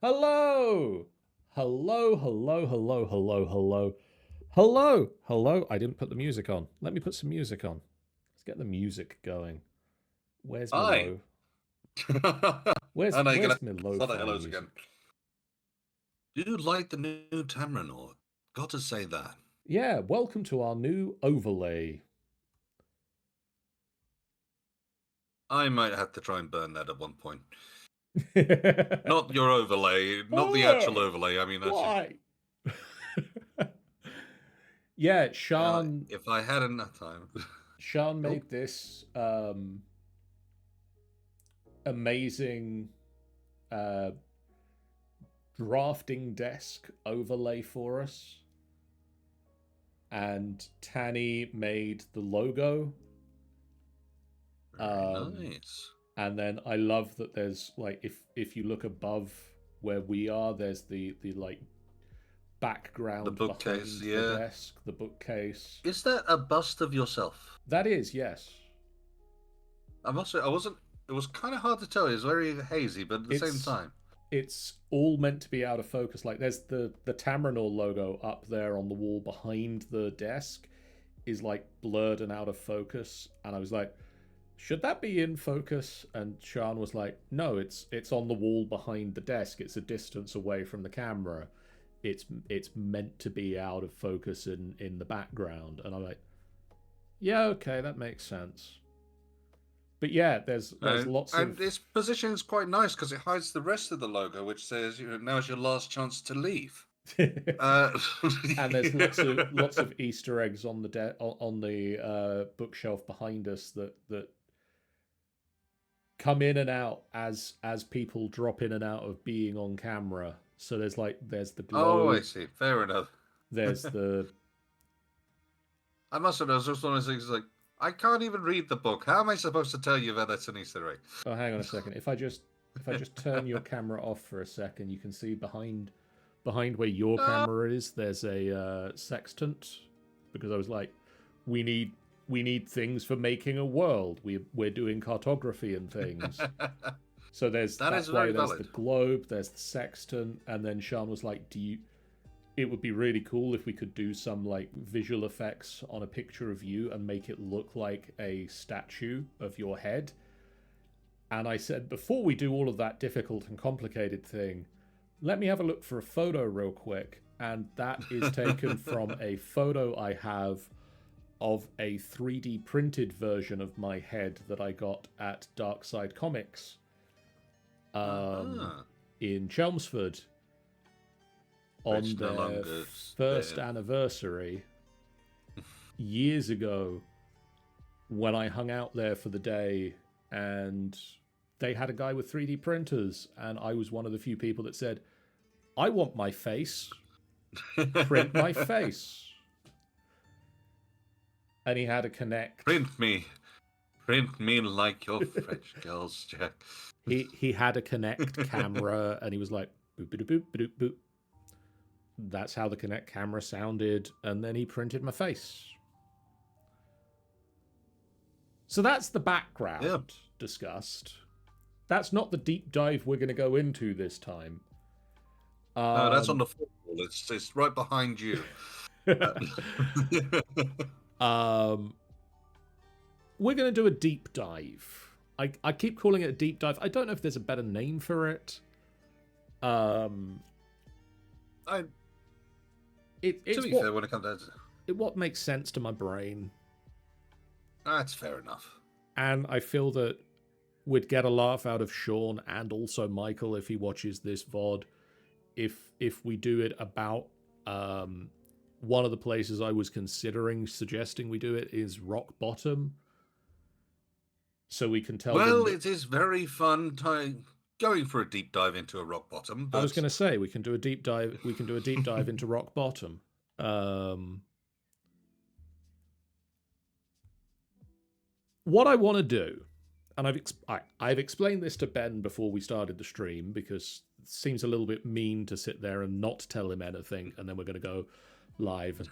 Hello! Hello, hello, hello, hello, hello. Hello! Hello! I didn't put the music on. Let me put some music on. Let's get the music going. Where's my Hi. low? Where's And I where's can my start the lo-fi hellos music? again. Do you like the new Tamrinor? Got to say that. Yeah, welcome to our new overlay. I might have to try and burn that at one point. Not Not your overlay, not the actual overlay. I mean, why? Yeah, if I had enough time. Sean Nope. made this amazing uh, drafting desk overlay for us, and Tanny made the logo. Very nice. And then I love that there's like if you look above where we are, there's the like background The bookcase, behind the yeah. desk, the bookcase. Is that a bust of yourself? That is, yes. I must say, it was kind of hard to tell. It was very hazy, but at the same time. It's all meant to be out of focus. Like there's the Tamrinor logo up there on the wall behind the desk is like blurred and out of focus, and I was like, should that be in focus? And Sean was like, no, it's on the wall behind the desk. It's a distance away from the camera. It's meant to be out of focus in the background. And I'm like, yeah, okay, that makes sense. But yeah, there's lots of... And its position is quite nice because it hides the rest of the logo, which says, now's your last chance to leave. And there's lots of Easter eggs on the bookshelf behind us that come in and out as people drop in and out of being on camera. So there's the globe. Oh, I see. Fair enough. There's the... I must admit, it was just one of those things like, I can't even read the book. How am I supposed to tell you that that's an Easter egg? Oh, hang on a second. If I just turn your camera off for a second, you can see behind where your camera is, there's a sextant, because I was like, we need things for making a world. We're doing cartography and things. So that's why there's the globe, there's the sextant, and then Sean was like, it would be really cool if we could do some like visual effects on a picture of you and make it look like a statue of your head. And I said, before we do all of that difficult and complicated thing, let me have a look for a photo real quick. And that is taken from a photo I have of a 3D printed version of my head that I got at Dark Side Comics in Chelmsford on their first anniversary years ago, when I hung out there for the day, and they had a guy with 3D printers, and I was one of the few people that said, I want my face. Print my face. And he had a Connect. Print me like your French girls, Jack. He had a Connect camera, and he was like, boop, boop, boop, boop, boop. That's how the Connect camera sounded, and then he printed my face. So that's the background discussed. That's not the deep dive we're going to go into this time. No, that's on the floor. It's right behind you. We're going to do a deep dive. I keep calling it a deep dive. I don't know if there's a better name for it. To be fair, when it comes down to what makes sense to my brain. That's fair enough. And I feel that we'd get a laugh out of Sean and also Michael if he watches this VOD. If we do it about one of the places I was suggesting we do it is Rock Bottom. So we can tell. Well, it is very fun going for a deep dive into a rock bottom. But... I was going to say we can do a deep dive. We can do a deep dive into Rock Bottom. What I want to do, and I've explained this to Ben before we started the stream, because it seems a little bit mean to sit there and not tell him anything, and then we're going to go live.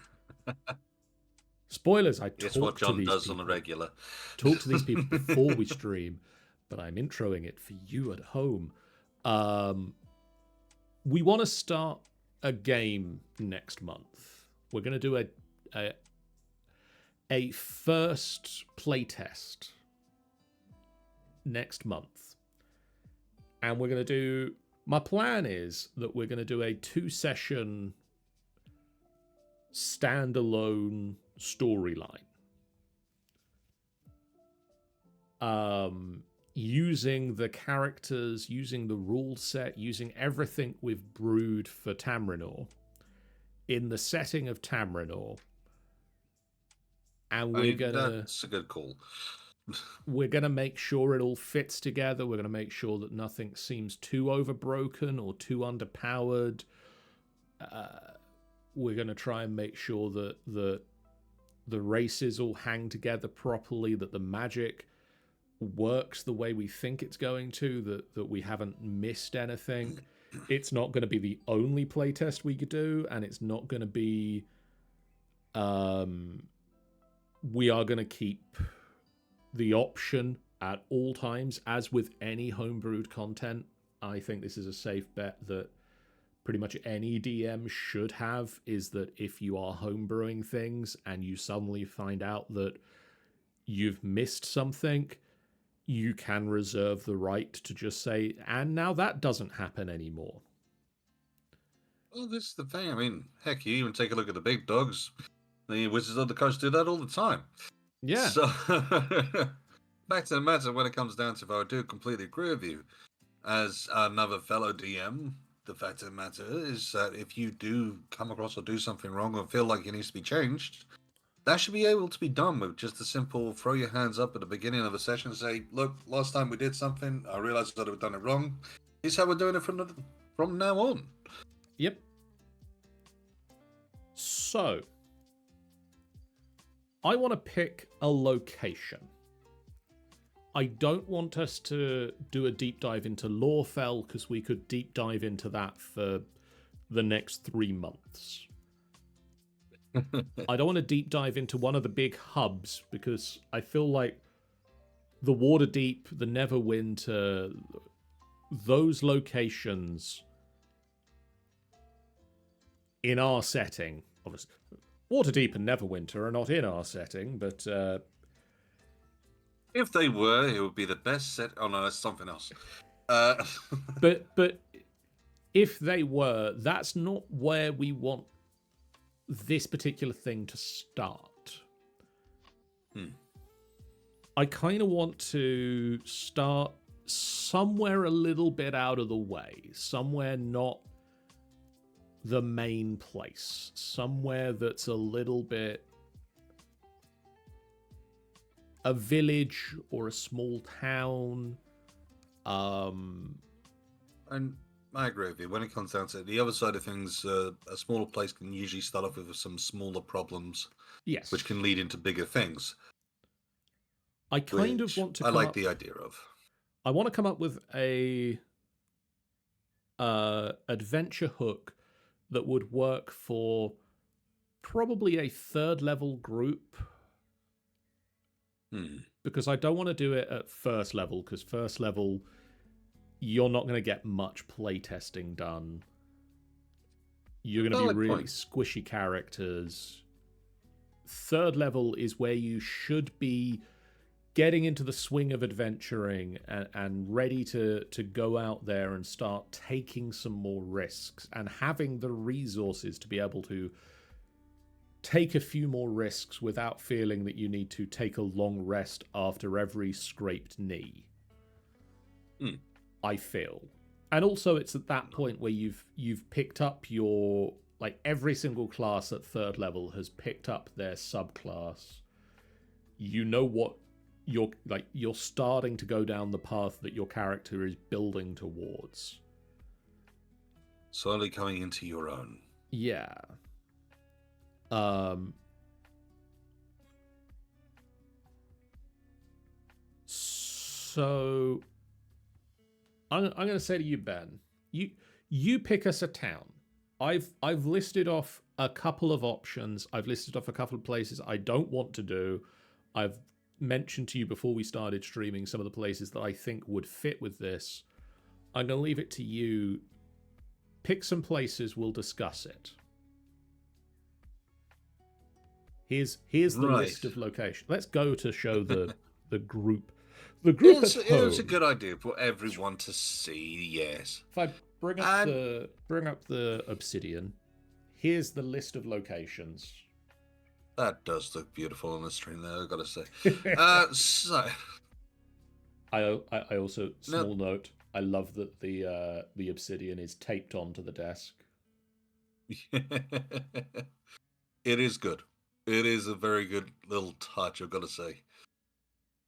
Spoilers, it's what John does on a regular. Talk to these people before we stream, but I'm introing it for you at home. we want to start a game next month. We're going to do a first playtest next month. And we're going to do... My plan is that we're going to do a 2-session standalone storyline. Using the characters, using the rule set, using everything we've brewed for Tamrinor in the setting of Tamrinor. And that's a good call. We're going to make sure it all fits together. We're going to make sure that nothing seems too overbroken or too underpowered. We're going to try and make sure that the races all hang together properly, that the magic works the way we think it's going to, that we haven't missed anything. It's not going to be the only playtest we could do, and it's not going to be... we are going to keep the option at all times, as with any homebrewed content. I think this is a safe bet that pretty much any DM should have, is that if you are homebrewing things and you suddenly find out that you've missed something, you can reserve the right to just say, and now that doesn't happen anymore. Well, this is the thing. I mean, heck, you even take a look at the big dogs. The Wizards of the Coast do that all the time. Yeah. So, back to the matter, when it comes down to, I do completely agree with you. As another fellow DM, the fact of the matter is that if you do come across or do something wrong or feel like it needs to be changed, that should be able to be done with just a simple throw your hands up at the beginning of the session and say, look, last time we did something, I realized that we've done it wrong. Here's how we're doing it from now on. Yep. So, I want to pick a location. I don't want us to do a deep dive into Lawfell, because we could deep dive into that for the next 3 months. I don't want to deep dive into one of the big hubs, because I feel like the Waterdeep, the Neverwinter, those locations in our setting, obviously, Waterdeep and Neverwinter are not in our setting, but if they were, it would be the best set. Oh no, that's something else. but if they were, that's not where we want this particular thing to start. I kind of want to start somewhere a little bit out of the way, somewhere not the main place, somewhere that's a little bit a village or a small town. And I agree with you. When it comes down to it, the other side of things, a smaller place can usually start off with some smaller problems, yes, which can lead into bigger things. I kind of want to. I like the idea of. I want to come up with a adventure hook that would work for probably a 3rd level group. Because I don't want to do it at 1st level, because 1st level, you're not going to get much playtesting done. You're going to be really squishy characters. 3rd level is where you should be getting into the swing of adventuring and ready to go out there and start taking some more risks and having the resources to be able to take a few more risks without feeling that you need to take a long rest after every scraped knee. I feel. And also it's at that point where you've picked up your, like, every single class at 3rd level has picked up their subclass. You know what you're starting to go down the path that your character is building towards. Slowly coming into your own. Yeah. So I'm going to say to you, Ben, you pick us a town. I've listed off a couple of options. I've listed off a couple of places I don't want to do. I've mentioned to you before we started streaming some of the places that I think would fit with this. I'm going to leave it to you pick some places. We'll discuss it. Here's the Right. list of locations. Let's go to show the group. The group at home. It's a good idea for everyone to see. Yes. If I bring up the obsidian, here's the list of locations. That does look beautiful on the screen there, I've got to say. So I also note. I love that the obsidian is taped onto the desk. It is good. It is a very good little touch, I've got to say.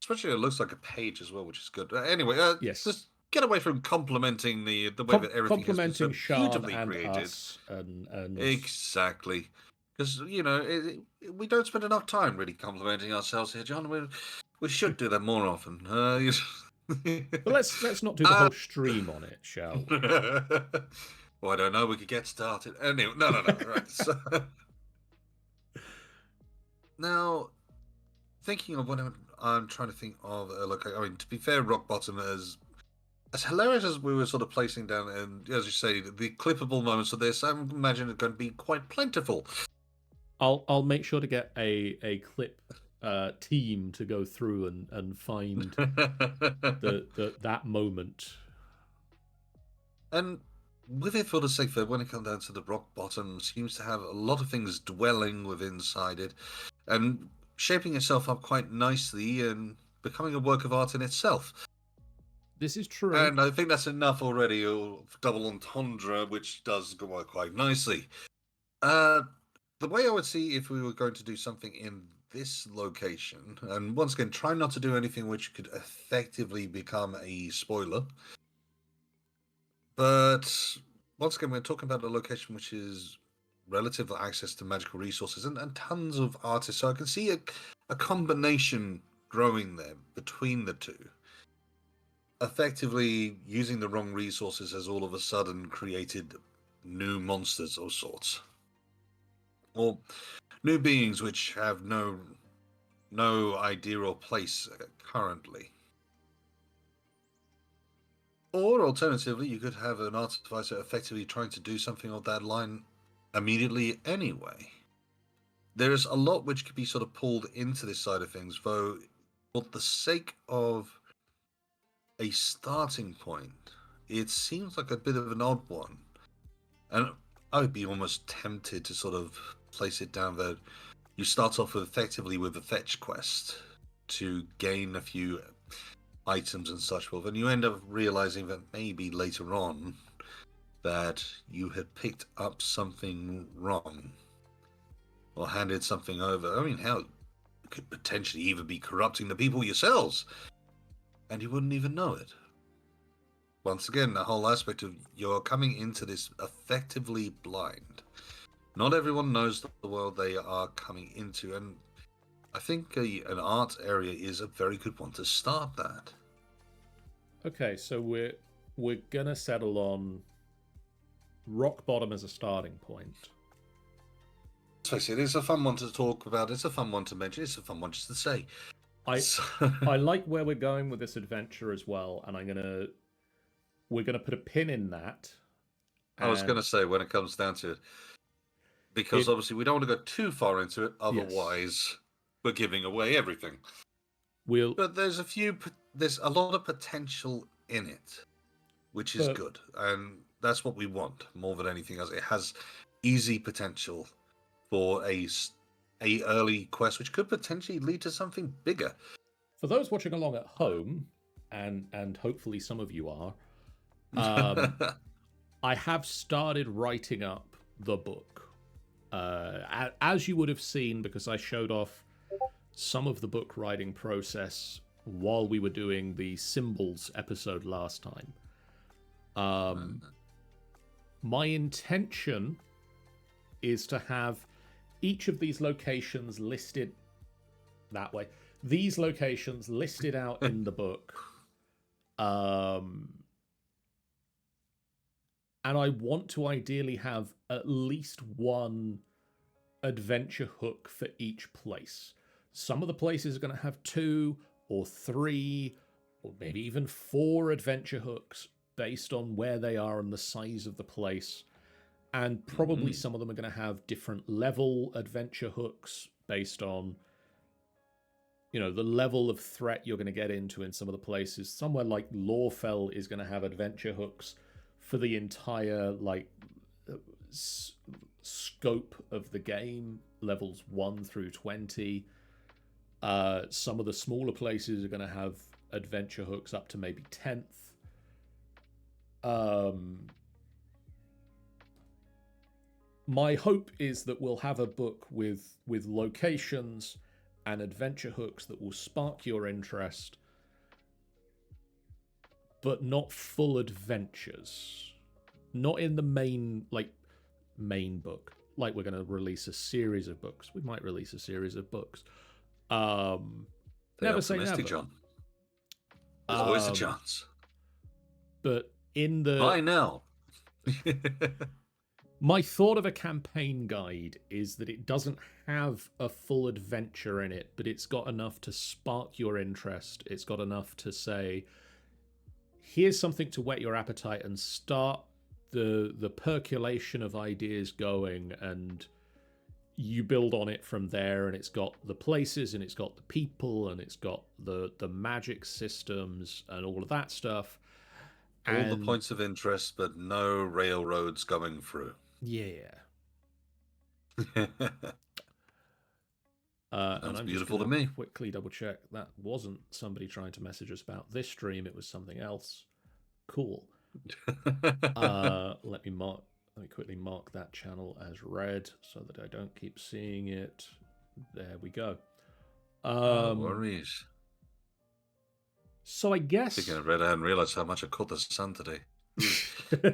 Especially it looks like a page as well, which is good. Anyway, yes. Just get away from complimenting the way that everything has been so beautifully and created. Us and Exactly. Because, you know, we don't spend enough time really complimenting ourselves here, John. We should do that more often. But let's not do the whole stream on it, shall we? Well, I don't know. We could get started. Anyway, no. Right. So, now, thinking of what I'm trying to think of, I mean, to be fair, Rock Bottom as hilarious as we were sort of placing down, and as you say, the clippable moments of this, I imagine are going to be quite plentiful. I'll make sure to get a clip team to go through and find that moment. And with it, for the sake of it, when it comes down to the Rock Bottom, seems to have a lot of things dwelling within inside it, and shaping itself up quite nicely and becoming a work of art in itself. This is true. And I think that's enough already, double entendre, which does work quite nicely. The way I would see if we were going to do something in this location, and once again, try not to do anything which could effectively become a spoiler. But once again, we're talking about a location which is relative access to magical resources and tons of artists. So I can see a combination growing there between the two. Effectively, using the wrong resources has all of a sudden created new monsters of sorts. Or new beings which have no idea or place currently. Or alternatively, you could have an artificer effectively trying to do something of that line immediately anyway. There is a lot which could be sort of pulled into this side of things, though for the sake of a starting point, it seems like a bit of an odd one. And I would be almost tempted to sort of place it down that you start off effectively with a fetch quest to gain a few items and such forth, and you end up realizing that maybe later on that you had picked up something wrong or handed something over. I mean, hell, you could potentially even be corrupting the people yourselves and you wouldn't even know it. Once again, the whole aspect of you're coming into this effectively blind. Not everyone knows the world they are coming into, and I think an art area is a very good one to start that. Okay, so we're gonna settle on Rock Bottom as a starting point. Let's face it, it's a fun one to talk about. It's a fun one to mention. It's a fun one just to say. I like where we're going with this adventure as well, and we're gonna put a pin in that. I was gonna say when it comes down to it, because obviously we don't want to go too far into it, otherwise we're giving away everything. But there's a lot of potential in it, which is good, and that's what we want more than anything else. It has easy potential for a early quest, which could potentially lead to something bigger. For those watching along at home, and hopefully some of you are, I have started writing up the book. As you would have seen, because I showed off some of the book writing process while we were doing the symbols episode last time. My intention is to have each of these locations listed that way. These locations listed out in the book. And I want to ideally have at least one adventure hook for each place. Some of the places are going to have 2 or 3 or maybe even 4 adventure hooks. based on where they are and the size of the place. And probably some of them are going to have different level adventure hooks based on, the level of threat you're going to get into in some of the places. Somewhere like Lawfell is going to have adventure hooks for the entire, scope of the game, levels 1 through 20. Some of the smaller places are going to have adventure hooks up to maybe 10th. My hope is that we'll have a book with locations and adventure hooks that will spark your interest, but not full adventures. Not in the main book. Like we're going to release a series of books. We might release a series of books. Never say never. John. There's always a chance. But in the... Bye now. My thought of a campaign guide is that it doesn't have a full adventure in it, but it's got enough to spark your interest. It's got enough to say, here's something to whet your appetite and start the percolation of ideas going, and you build on it from there. And it's got the places, and it's got the people, and it's got the magic systems and all of that stuff. All the points of interest, but no railroads going through. Yeah. Sounds beautiful to me. Quickly double check that wasn't somebody trying to message us about this stream. It was something else. Cool. Let me quickly mark that channel as red so that I don't keep seeing it. There we go. No worries. So I guess... Speaking of red, I hadn't realized how much I caught the sun today.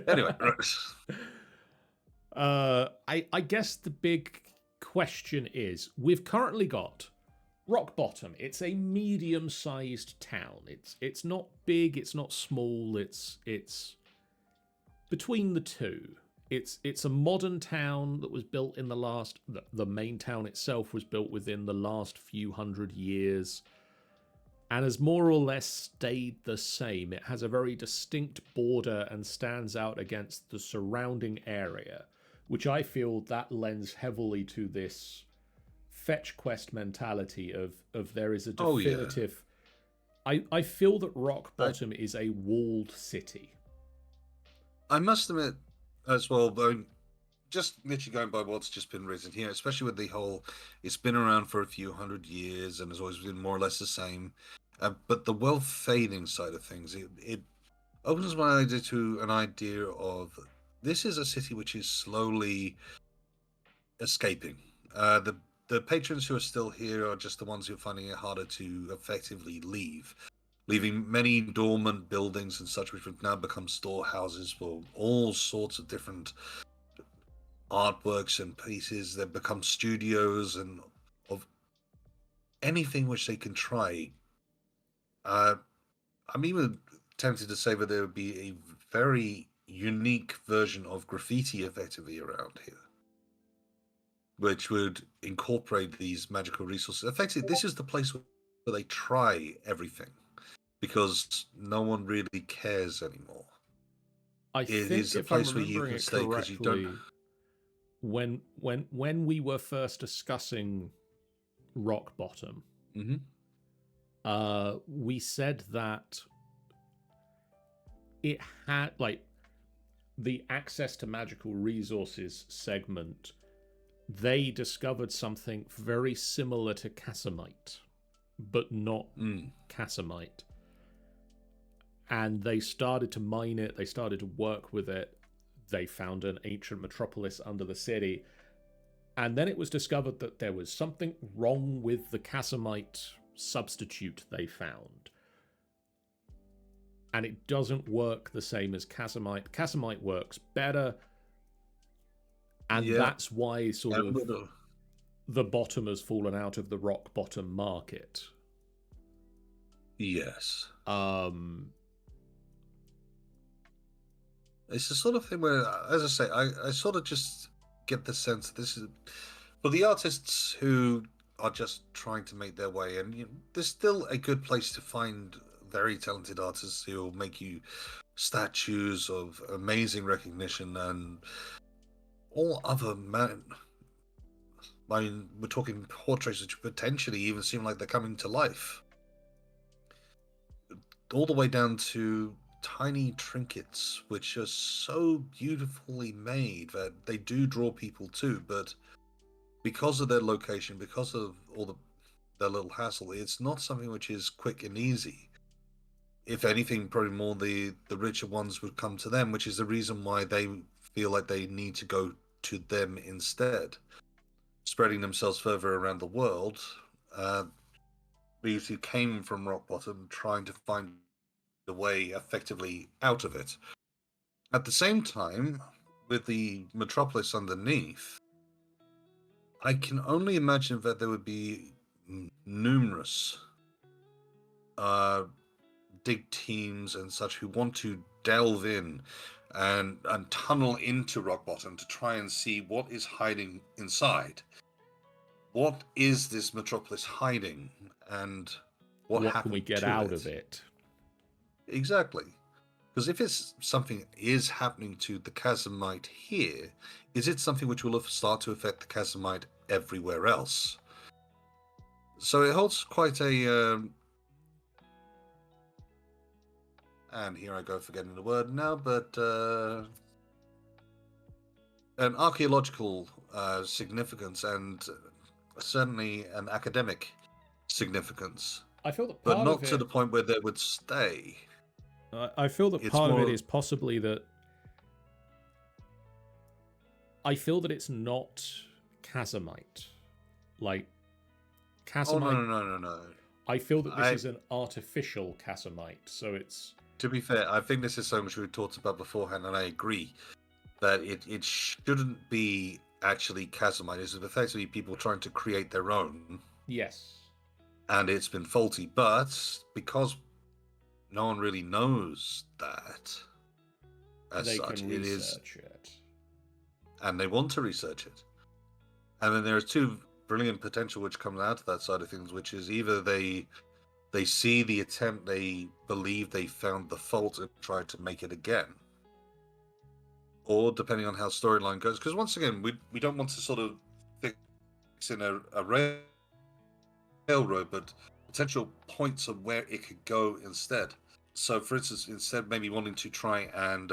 Anyway. I guess the big question is, we've currently got Rock Bottom. It's a medium-sized town. It's not big, it's not small, it's between the two. It's a modern town that was built in the main town itself was built within the last few hundred years, and has more or less stayed the same. It has a very distinct border and stands out against the surrounding area, which I feel that lends heavily to this fetch quest mentality of there is a definitive... Oh, yeah. I feel that Rock Bottom is a walled city. I must admit as well, though, just literally going by what's just been written here, especially with the whole, it's been around for a few hundred years and has always been more or less the same. But the wealth fading side of things, it opens my idea to an idea of this is a city which is slowly escaping. The patrons who are still here are just the ones who are finding it harder to effectively leave, leaving many dormant buildings and such, which have now become storehouses for all sorts of different artworks and pieces. They've become studios and of anything which they can try. I'm even tempted to say that there would be a very unique version of graffiti effectively around here, which would incorporate these magical resources. Effectively, this is the place where they try everything, because no one really cares anymore. It is a place where you can stay because you don't. When we were first discussing Rock Bottom, we said that it had the access to magical resources segment. They discovered something very similar to Casamite, but not Casamite. And they started to mine it, they started to work with it, they found an ancient metropolis under the city, and then it was discovered that there was something wrong with the Casamite substitute they found. And it doesn't work the same as Casamite. Casamite works better, and that's why the bottom has fallen out of the Rock Bottom market. Yes. It's the sort of thing where, as I say, I sort of just get the sense that this is for the artists who are just trying to make their way, and there's still a good place to find very talented artists who will make you statues of amazing recognition and all other I mean, we're talking portraits which potentially even seem like they're coming to life. All the way down to tiny trinkets, which are so beautifully made that they do draw people too, but because of their location, because of all their little hassle, it's not something which is quick and easy. If anything, probably more the richer ones would come to them, which is the reason why they feel like they need to go to them instead. Spreading themselves further around the world, these who came from rock bottom trying to find a way effectively out of it. At the same time, with the metropolis underneath, I can only imagine that there would be numerous dig teams and such who want to delve in and tunnel into rock bottom to try and see what is hiding inside. What is this metropolis hiding, and what What can happened we get to out of it? Exactly. Because if it's something is happening to the Chasmite here, is it something which will start to affect the Chasmite everywhere else? So it holds quite a and here I go forgetting the word now, but an archaeological significance and certainly an academic significance, I feel that but part not of to the it. point where they would stay. I feel that It's part of it more. is possibly that I feel that it's not Chasmite. Like Oh no Chasmite, no no no no! I feel that this I is an artificial Chasmite, so it's. To be fair, I think this is so much we talked about beforehand, and I agree that it shouldn't be actually Chasmite. It's effectively people trying to create their own, Yes. and it's been faulty. But because no one really knows that as They such, can it is, research it. and they want to research it. And then there are two brilliant potential which comes out of that side of things, which is either they see the attempt, they believe they found the fault and try to make it again, or depending on how storyline goes. Because once again, we don't want to sort of fix in a railroad, but potential points of where it could go instead. So, for instance, instead maybe wanting to try and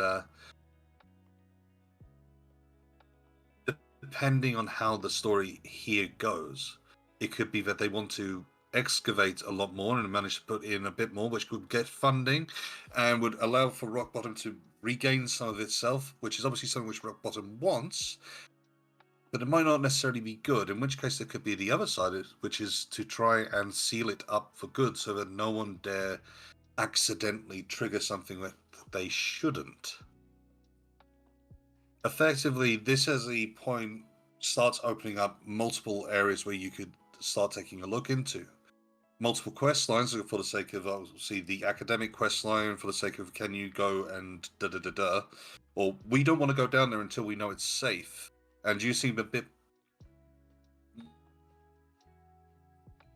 depending on how the story here goes, it could be that they want to excavate a lot more and manage to put in a bit more, which could get funding and would allow for Rock Bottom to regain some of itself, which is obviously something which Rock Bottom wants, but it might not necessarily be good, in which case there could be the other side, which is to try and seal it up for good so that no one dare accidentally trigger something that they shouldn't. Effectively, this as a point starts opening up multiple areas where you could start taking a look into. Multiple quest lines for the sake of, obviously, the academic quest line for the sake of can you go and da-da-da-da, or we don't want to go down there until we know it's safe. And you seem a bit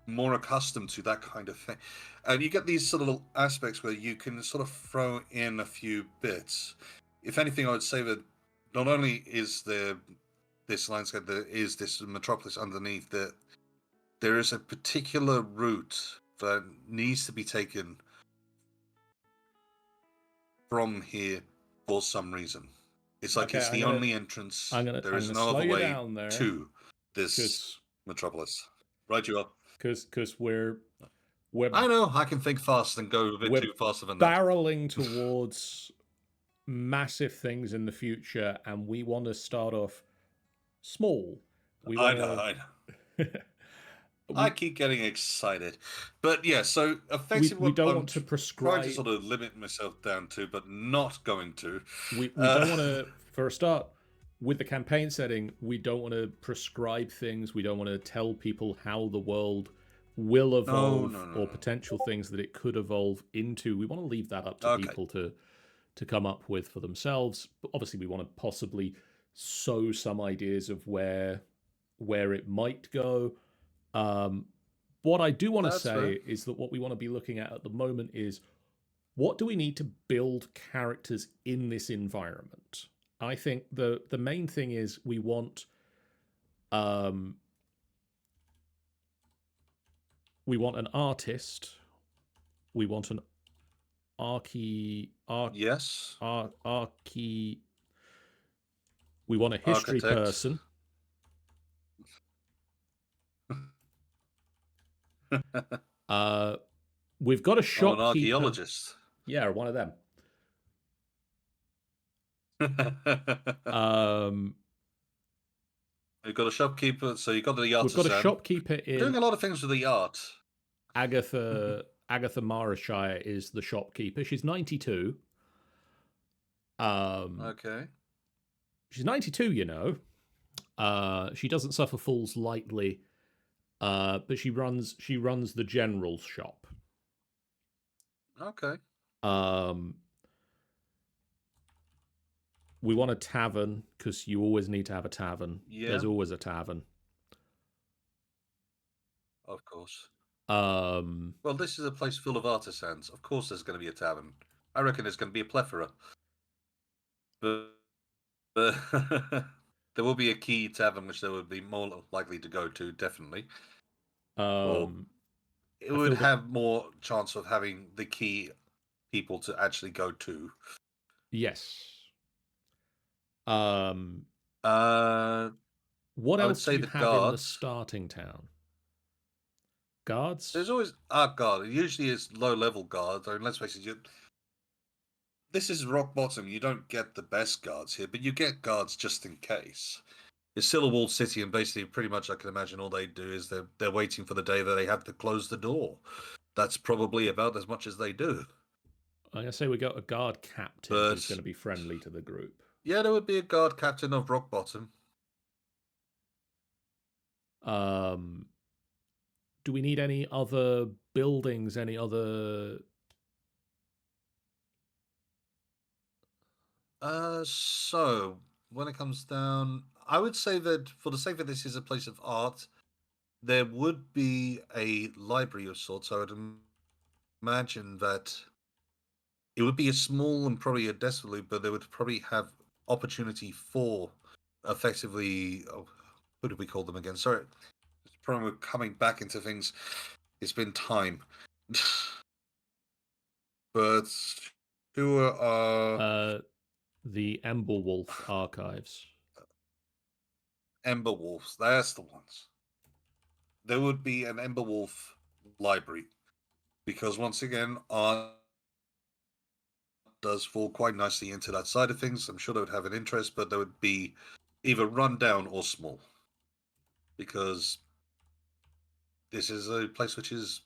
more accustomed to that kind of thing. And you get these sort of little aspects where you can sort of throw in a few bits. If anything, I would say that not only is there this landscape, there is this metropolis underneath, that there is a particular route that needs to be taken from here for some reason. It's like Okay, it's the only entrance. I'm There is gonna no slow other you way down there, to this metropolis. Right, you are. because we're I know I can think fast and go a bit we're too faster than that. barreling towards massive things in the future, and we want to start off small. We I want know, I know. to. I keep getting excited. But yeah, so effectively We what don't I'm want to trying to prescribe. sort of limit myself down to, but not going to. We don't want to, for a start, with the campaign setting, we don't want to prescribe things. We don't want to tell people how the world will No, evolve no, no, or no. potential things that it could evolve into. We want to leave that up to Okay. people to come up with for themselves. But obviously, we want to possibly sow some ideas of where it might go. What I do want to That's fair. say is that what we want to be looking at the moment is what do we need to build characters in this environment? I think the main thing is um, we want an artist, we want an Yes. archy, we want a history Architect. person. We've got a Oh, an shopkeeper. archaeologist. Yeah, one of them. Um, You've got a shopkeeper, so you've got the we've got a artisan. shopkeeper We're in doing a lot of things with the art. Agatha Marashire is the shopkeeper. She's 92. Okay. She's 92, you know. She doesn't suffer fools lightly, but she runs the general's shop. Okay. Um, we want a tavern because you always need to have a tavern. Yeah. There's always a tavern. Of course. Well, this is a place full of artisans. Of course, there's going to be a tavern. I reckon there's going to be a plethora. But there will be a key tavern which they would be more likely to go to, definitely. Or it would have more chance of having the key people to actually go to. Yes. What else do you have in the starting town? Guards? There's always art guard. It usually is low-level guards. I mean, let's face it, this is rock bottom. You don't get the best guards here, but you get guards just in case. It's still a walled city, and basically, pretty much, I can imagine all they do is they're waiting for the day that they have to close the door. That's probably about as much as they do. I'm going to say we got a guard captain who's going to be friendly to the group. Yeah, there would be a guard captain of rock bottom. Do we need any other buildings? Any other? So when it comes down, I would say that for the sake that this is a place of art, there would be a library of sorts. I would imagine that it would be a small and probably a desk loop, but they would probably have opportunity for effectively. Oh, what did we call them again? Sorry, it's probably we're coming back into things. It's been time. But who are the Emberwolf archives? Emberwolves? That's the ones. There would be an Emberwolf library because once again, art does fall quite nicely into that side of things. I'm sure they would have an interest, but they would be either run down or small because this is a place which is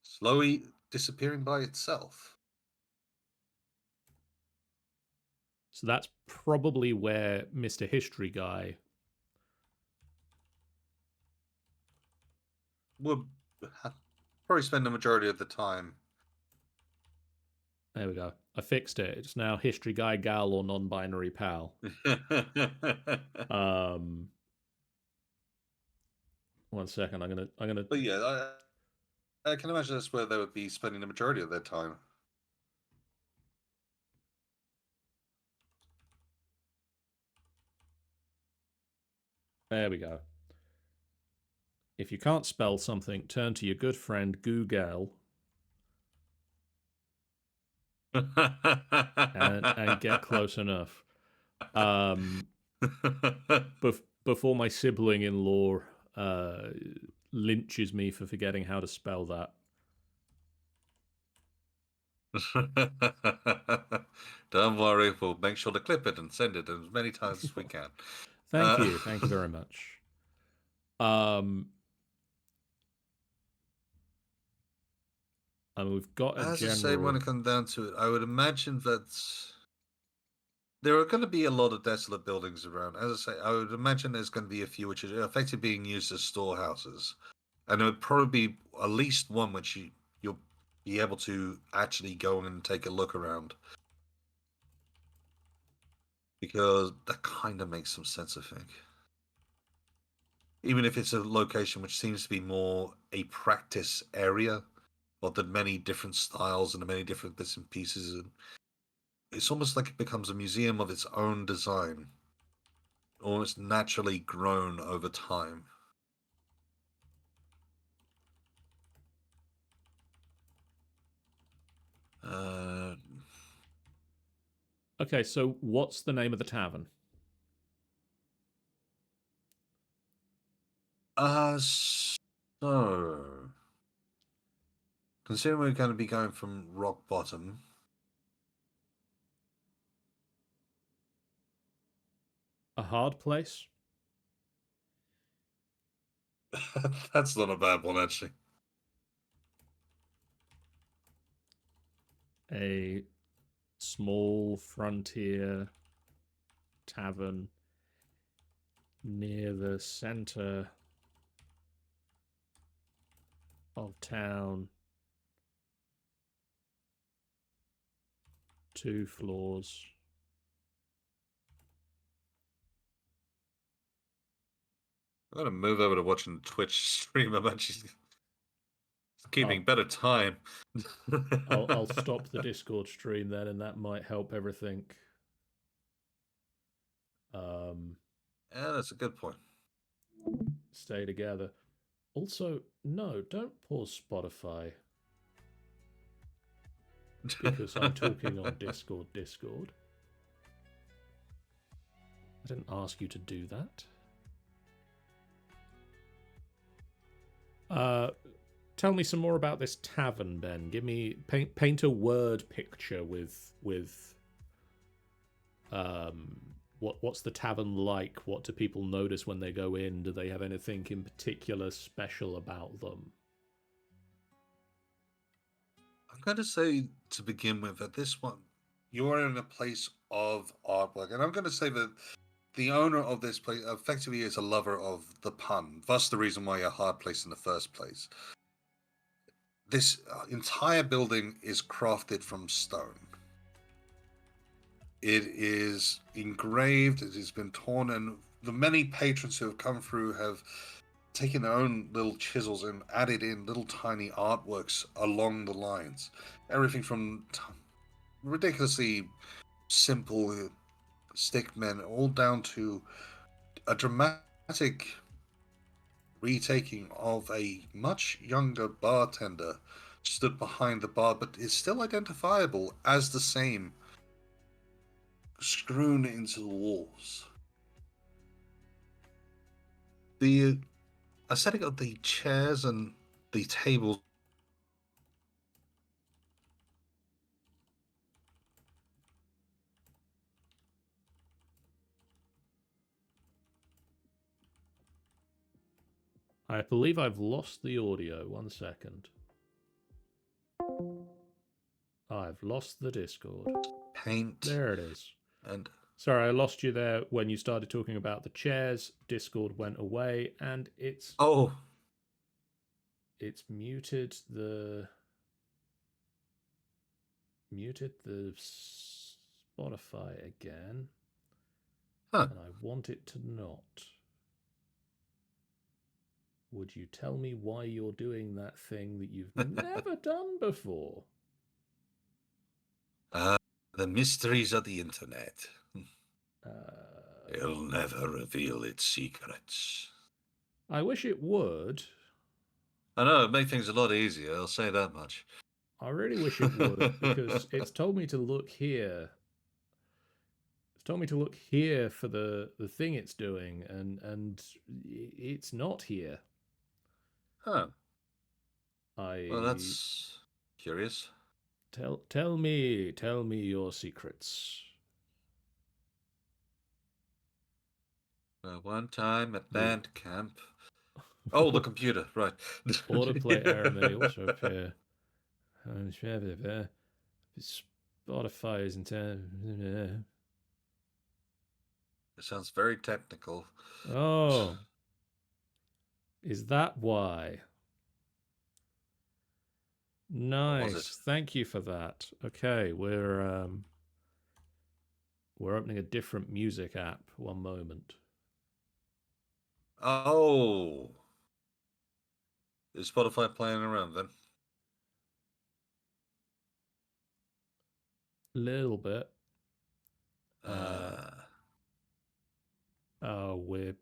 slowly disappearing by itself. So that's probably where Mr. History Guy would probably spend the majority of the time. There we go. I fixed it. It's now History Guy, Gal, or Non-Binary Pal. One second. I'm gonna. But yeah, I can imagine that's where they would be spending the majority of their time. There we go. If you can't spell something, turn to your good friend Google and get close enough. Before my sibling-in-law lynches me for forgetting how to spell that. Don't worry, we'll make sure to clip it and send it as many times as we can. Thank you very much. And we've got a as general. I say, when it comes down to it, I would imagine that there are going to be a lot of desolate buildings around. As I say, I would imagine there's going to be a few which are effectively being used as storehouses, and there would probably be at least one which you'll be able to actually go and take a look around, because that kind of makes some sense, I think. Even if it's a location which seems to be more a practice area of the many different styles and the many different bits and pieces. And it's almost like it becomes a museum of its own design, almost naturally grown over time. Uh, Okay, so what's the name of the tavern? so considering we're going to be going from rock bottom, A hard place? that's not a bad one actually. A small frontier tavern near the center of town. 2 floors. I'm going to move over to watching Twitch stream. I'm actually keeping better time. I'll stop the Discord stream then, and that might help everything. Yeah, that's a good point. Stay together. Also, no, don't pause Spotify because I'm talking on Discord. I didn't ask you to do that. Tell me some more about this tavern, Ben. Give me paint a word picture with what's the tavern like? What do people notice when they go in? Do they have anything in particular special about them? I'm going to say to begin with that this one, you're in a place of artwork, and I'm going to say that the owner of this place effectively is a lover of the pun. Thus, the reason why you're a hard place in the first place. This entire building is crafted from stone. It is engraved, it has been torn, and the many patrons who have come through have taken their own little chisels and added in little tiny artworks along the lines. Everything from ridiculously simple stickmen all down to a dramatic retaking of a much younger bartender stood behind the bar, but is still identifiable as the same, strewn into the walls. The aesthetic of the chairs and the tables I believe I've lost the audio. 1 second. I've lost the Discord. paint. There it is. And sorry, I lost you there when you started talking about the chairs. Discord went away, and it's muted the Spotify again. Huh. And I want it to not. Would you tell me why you're doing that thing that you've never done before? The mysteries of the internet. It'll Uh, never reveal its secrets. I wish it would. I know, it'd make things a lot easier, I'll say that much. I really wish it would, because it's told me to look here. It's told me to look here for the thing it's doing, and it's not here. Huh. Well, that's curious. Tell me your secrets. One time at band camp. Oh, the computer, right. Autoplay error may also appear. Spotify isn't. It sounds very technical. Oh, is that why? Nice. Thank you for that. Okay, we're opening a different music app. 1 moment. Oh. Is Spotify playing around then? Little bit. Uh, Oh, we're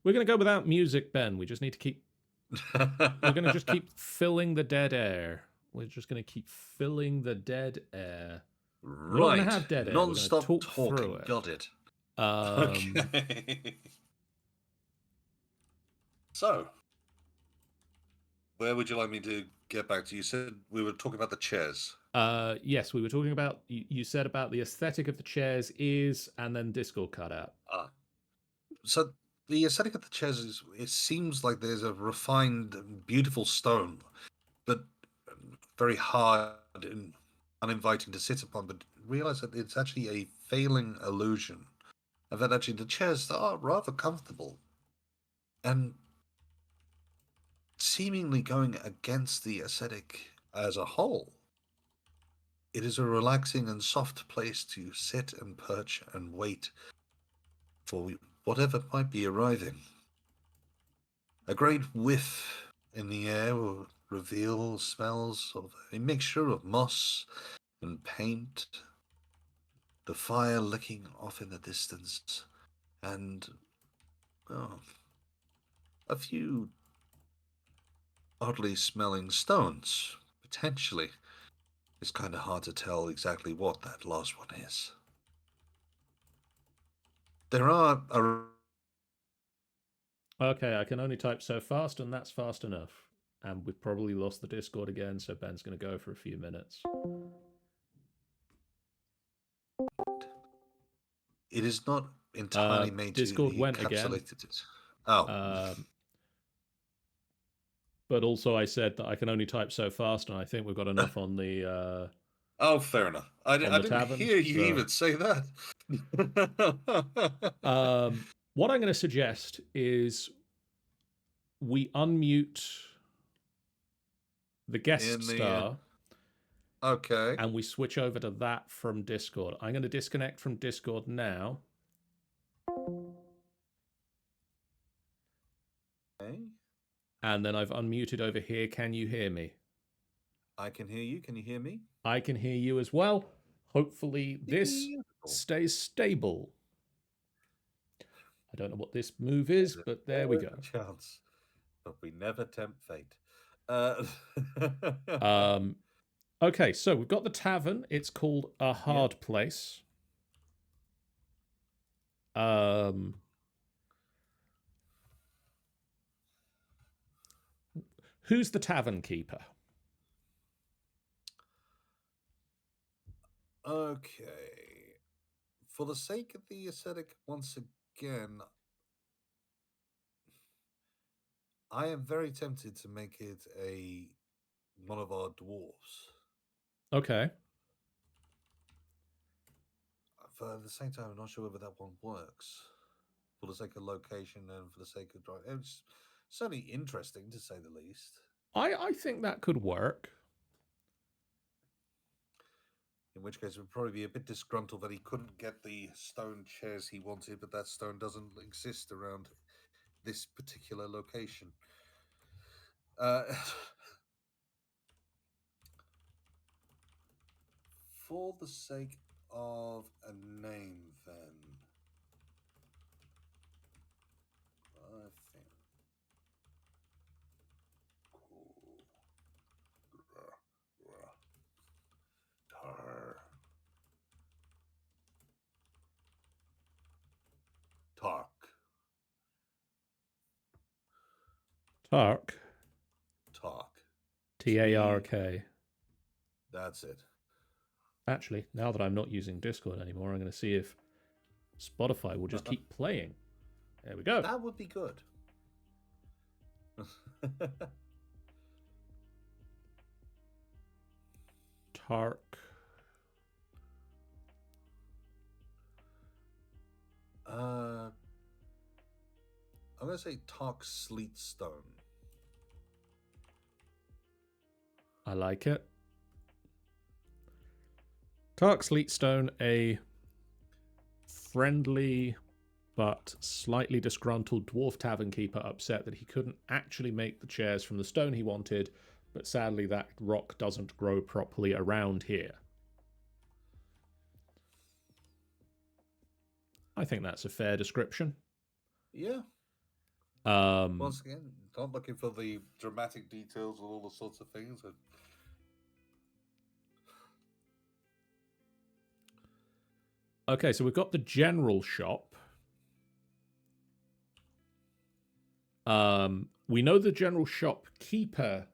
gonna go without music, Ben. We just need to keep. We're gonna just keep filling the dead air. We're just gonna keep filling the dead air. We're not gonna right. have dead air. We're gonna Non-stop talk through talking. it. Got it. Um, Okay. So, where would you like me to get back to? You said we were talking about the chairs. yes, we were talking about. You said about the aesthetic of the chairs is, and then Discord cut out. So the aesthetic of the chairs is, it seems like there's a refined, beautiful stone, but very hard and uninviting to sit upon. But realize that it's actually a failing illusion, and that actually the chairs are rather comfortable and seemingly going against the aesthetic as a whole. It is a relaxing and soft place to sit and perch and wait for whatever might be arriving. A great whiff in the air will reveal smells of a mixture of moss and paint, the fire licking off in the distance, and a few oddly smelling stones, potentially. It's kind of hard to tell exactly what that last one is. There are Okay, I can only type so fast, and that's fast enough. And we've probably lost the Discord again, so Ben's going to go for a few minutes. It is not entirely made Discord to went again. encapsulate it. Oh. But also, I said that I can only type so fast, and I think we've got enough on the. Oh, fair enough. I didn't taverns, hear you even say that. What I'm going to suggest is we unmute the guest star. Okay. And we switch over to that from Discord. I'm going to disconnect from Discord now. Okay. And then I've unmuted over here. Can you hear me? I can hear you. Can you hear me? I can hear you as well. Hopefully this stays stable. I don't know what this move is, but there we go. Chance, but we never tempt fate. Okay, so we've got the tavern. It's called A Hard Place. Who's the tavern keeper? Okay. For the sake of the aesthetic, once again, I am very tempted to make it one of our dwarves. Okay. For the same time, I'm not sure whether that one works. For the sake of location and for the sake of driving, it's certainly interesting to say the least. I think that could work. In which case, it would probably be a bit disgruntled that he couldn't get the stone chairs he wanted, but that stone doesn't exist around this particular location. For the sake of a name, then, I think. Tark. Tark. Tark. Tark. That's it. Actually, now that I'm not using Discord anymore, I'm going to see if Spotify will just keep playing. There we go. That would be good. Tark. I'm going to say Tark Sleetstone. I like it. Tark Sleetstone, a friendly but slightly disgruntled dwarf tavern keeper, upset that he couldn't actually make the chairs from the stone he wanted, but sadly that rock doesn't grow properly around here. I think that's a fair description. Yeah. Um, Once again, not looking for the dramatic details of all the sorts of things. okay, so we've got the general shop. We know the general shopkeeper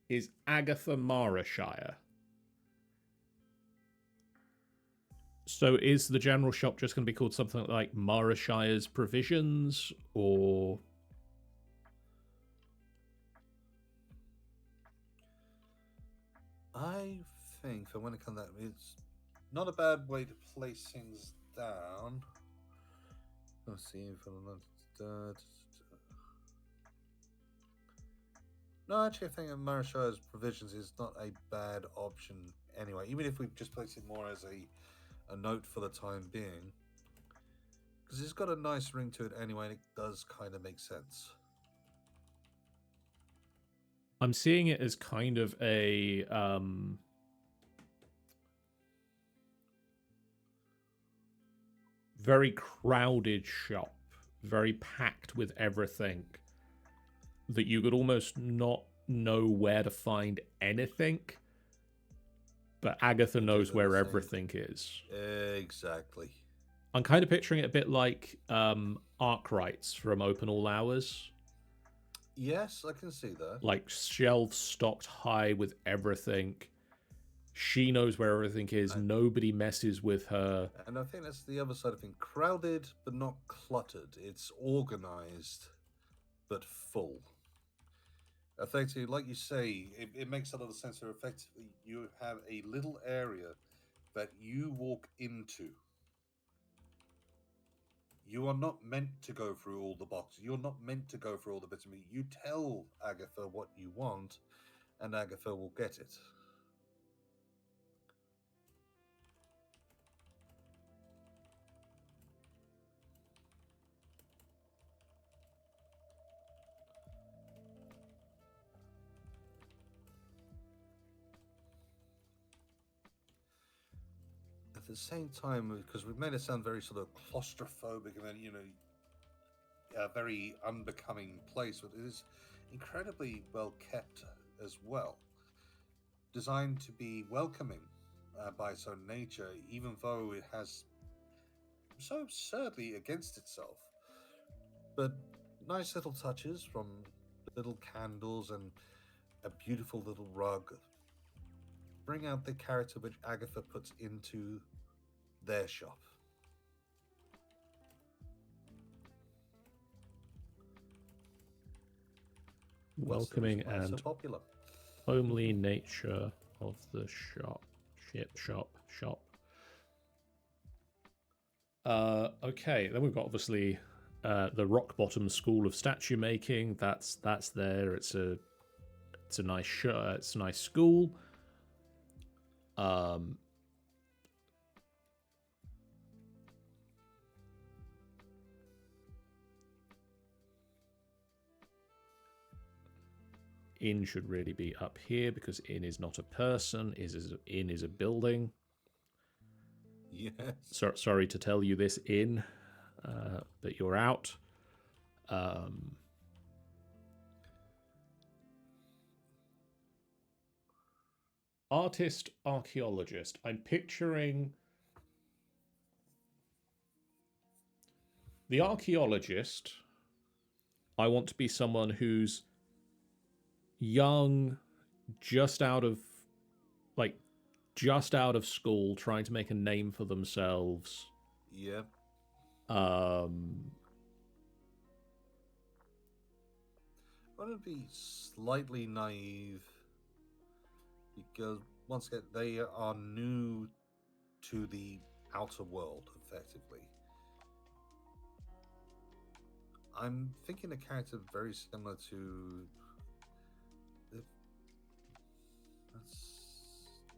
is Agatha Marashire. So is the general shop just going to be called something like Marashire's Provisions, or... I think that when it comes to that, it's not a bad way to place things down. Let's see. No, actually, I think Marashire's Provisions is not a bad option anyway, even if we just place it more as a note for the time being. Because it's got a nice ring to it anyway, and it does kind of make sense. I'm seeing it as kind of a... very crowded shop, very packed with everything, that you could almost not know where to find anything, but Agatha knows where everything is. Exactly. I'm kind of picturing it a bit like Arkwrights from Open All Hours. Yes, I can see that. Like shelves stocked high with everything. She knows where everything is. Nobody messes with her. And I think that's the other side of things. Crowded, but not cluttered. It's organized, but full. Effectively, like you say, it makes a lot of sense. So effectively, you have a little area that you walk into. You are not meant to go through all the boxes. You're not meant to go through all the bits of meat. You tell Agatha what you want, and Agatha will get it. At the same time, because we've made it sound very sort of claustrophobic and then, a very unbecoming place, but it is incredibly well kept as well. Designed to be welcoming by its own nature, even though it has so absurdly against itself. But nice little touches from little candles and a beautiful little rug bring out the character which Agatha puts into their shop. Welcoming and so popular. Homely nature of the shop. Okay, then we've got obviously the Rock Bottom School of Statue Making. That's there. It's a nice it's a nice school. Inn should really be up here because inn is not a person. Inn is a building. Yes. Sorry to tell you this, inn, but you're out. Artist, archaeologist. I'm picturing the archaeologist. I want to be someone who's young, just out of school, trying to make a name for themselves. Yep. I want to be slightly naive because once again they are new to the outer world, effectively. I'm thinking a character very similar to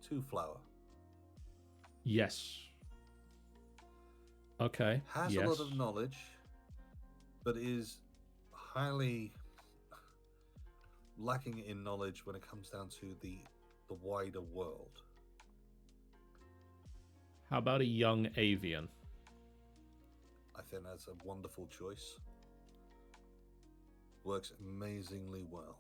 Two Flower. Yes. Okay. Has a lot of knowledge, but is highly lacking in knowledge when it comes down to the wider world. How about a young avian? think that's a wonderful choice. Works amazingly well.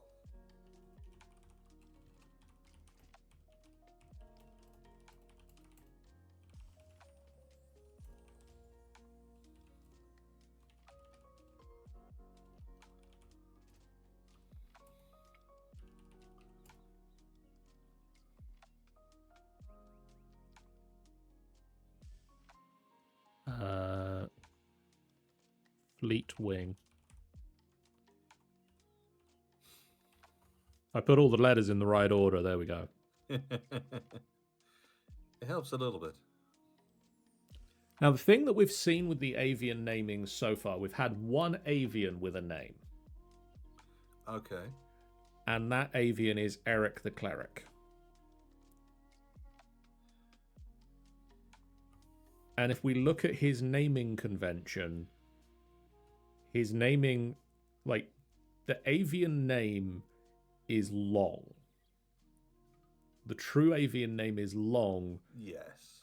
Fleet Wing. I put all the letters in the right order. There we go. It helps a little bit. Now, the thing that we've seen with the avian naming so far, we've had one avian with a name. Okay. And that avian is Eric the Cleric. And if we look at his naming convention, his naming, like, the avian name is long. The true avian name is long. Yes.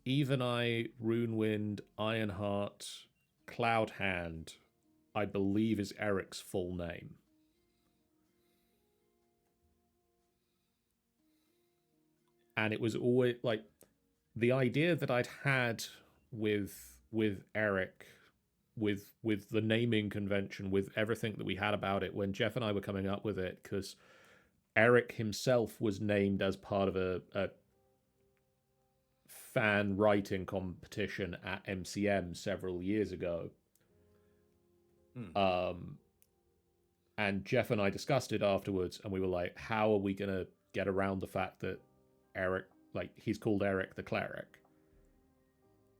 Even Eye, Runewind, Ironheart, Cloudhand, I believe is Eric's full name. And it was always like the idea that I'd had with Eric, with the naming convention, with everything that we had about it when Jeff and I were coming up with it, because Eric himself was named as part of a fan writing competition at MCM several years ago. And Jeff and I discussed it afterwards, and we were like, how are we going to get around the fact that Eric, like, he's called Eric the Cleric?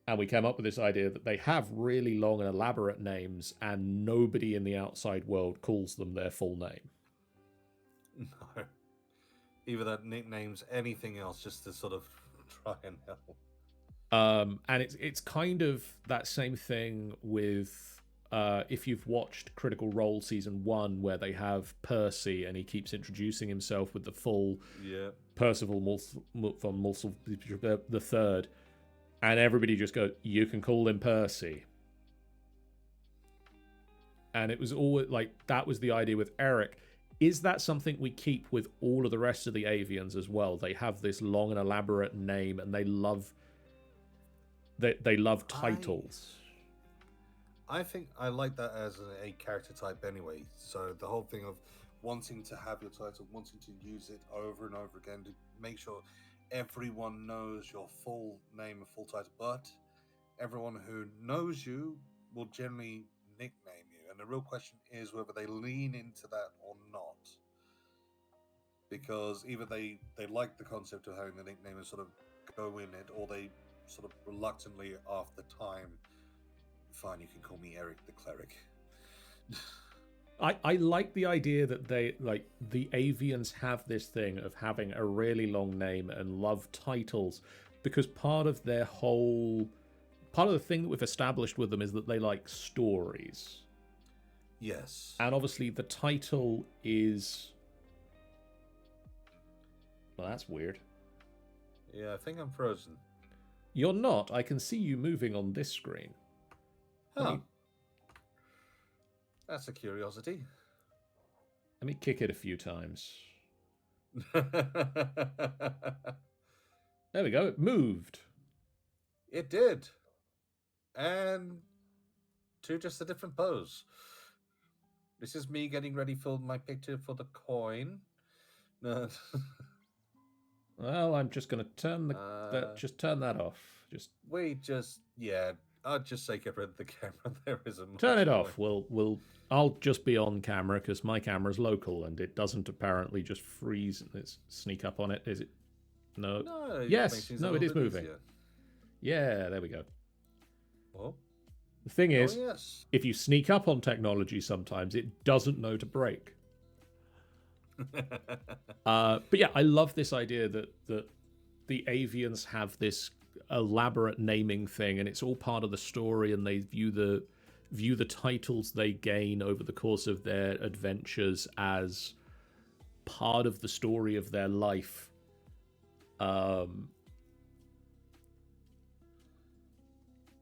And we came up with this idea that they have really long and elaborate names, and nobody in the outside world calls them their full name. No. Either that nicknames anything else just to sort of try and help. And it's kind of that same thing with if you've watched Critical Role Season 1, where they have Percy and he keeps introducing himself with the full Percival von Mulsel the Third, and everybody just goes, you can call him Percy. And it was always like, that was the idea with Eric. Is that something we keep with all of the rest of the avians as well? They have this long and elaborate name, and they love titles. I think I like that as a character type anyway. So the whole thing of wanting to have your title, wanting to use it over and over again to make sure everyone knows your full name and full title, but everyone who knows you will generally nickname you. And the real question is whether they lean into that or not. Because either they like the concept of having the nickname and sort of go in it, or they sort of reluctantly after time, fine, you can call me Eric the Cleric. I like the idea that they, like, the avians have this thing of having a really long name and love titles, because part of the thing that we've established with them is that they like stories. Yes. And obviously the title is... Well, that's weird. Yeah, I think I'm frozen. You're not. I can see you moving on this screen. Huh. That's a curiosity. Let me kick it a few times. There we go. It moved. It did. And to just a different pose. This is me getting ready for my picture for the coin. No. Well, I'm just going to turn just turn that off. I'd just say get rid of the camera. There isn't much turn it point. off. I'll just be on camera because my camera's local and it doesn't apparently just freeze and sneak up on it. Is it? No. No. Yes. No, it is moving. Easier. Yeah, there we go. Well, the thing is, yes. if you sneak up on technology, sometimes it doesn't know to break. But yeah, I love this idea that the avians have this elaborate naming thing, and it's all part of the story, and they view the titles they gain over the course of their adventures as part of the story of their life.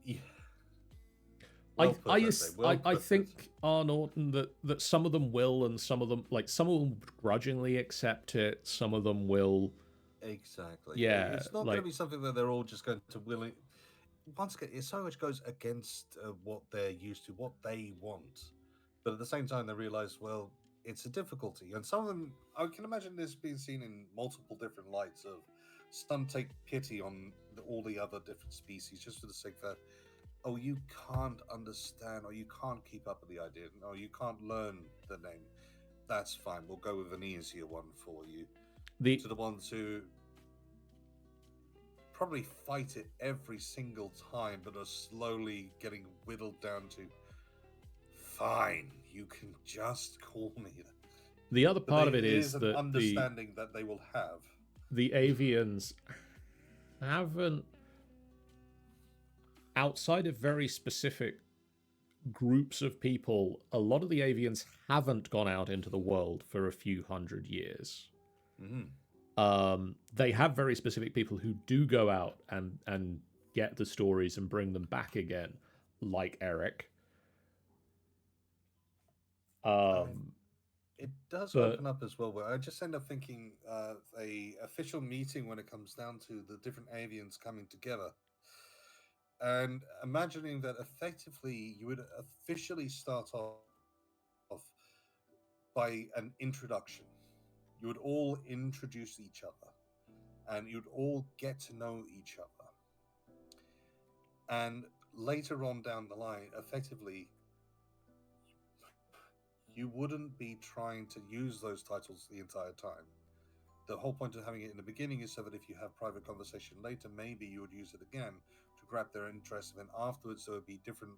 Yeah. Well put, I say. Well I put. think Norton that some of them will, and some of them will grudgingly accept it. Some of them will. Exactly. Yeah, It's not going to be something that they're all just going to willing. Once again, it so much goes against what they're used to, what they want. But at the same time, they realize, well, it's a difficulty. And some of them, I can imagine this being seen in multiple different lights of some take pity on all the other different species just for the sake that, oh, you can't understand or you can't keep up with the idea. No, you can't learn the name. That's fine. We'll go with an easier one for you. To the ones who probably fight it every single time, but are slowly getting whittled down to, fine, you can just call me. The other part of it is an that understanding that they will have. The avians haven't, outside of very specific groups of people, a lot of the avians haven't gone out into the world for a few hundred years. They have very specific people who do go out and get the stories and bring them back again, like Eric. It does open up as well, where I just end up thinking a official meeting when it comes down to the different avians coming together. And imagining that effectively you would officially start off by an introduction. You would all introduce each other and you'd all get to know each other. And later on down the line, effectively, you wouldn't be trying to use those titles the entire time. The whole point of having it in the beginning is so that if you have private conversation later, maybe you would use it again to grab their interest, and then afterwards there would be different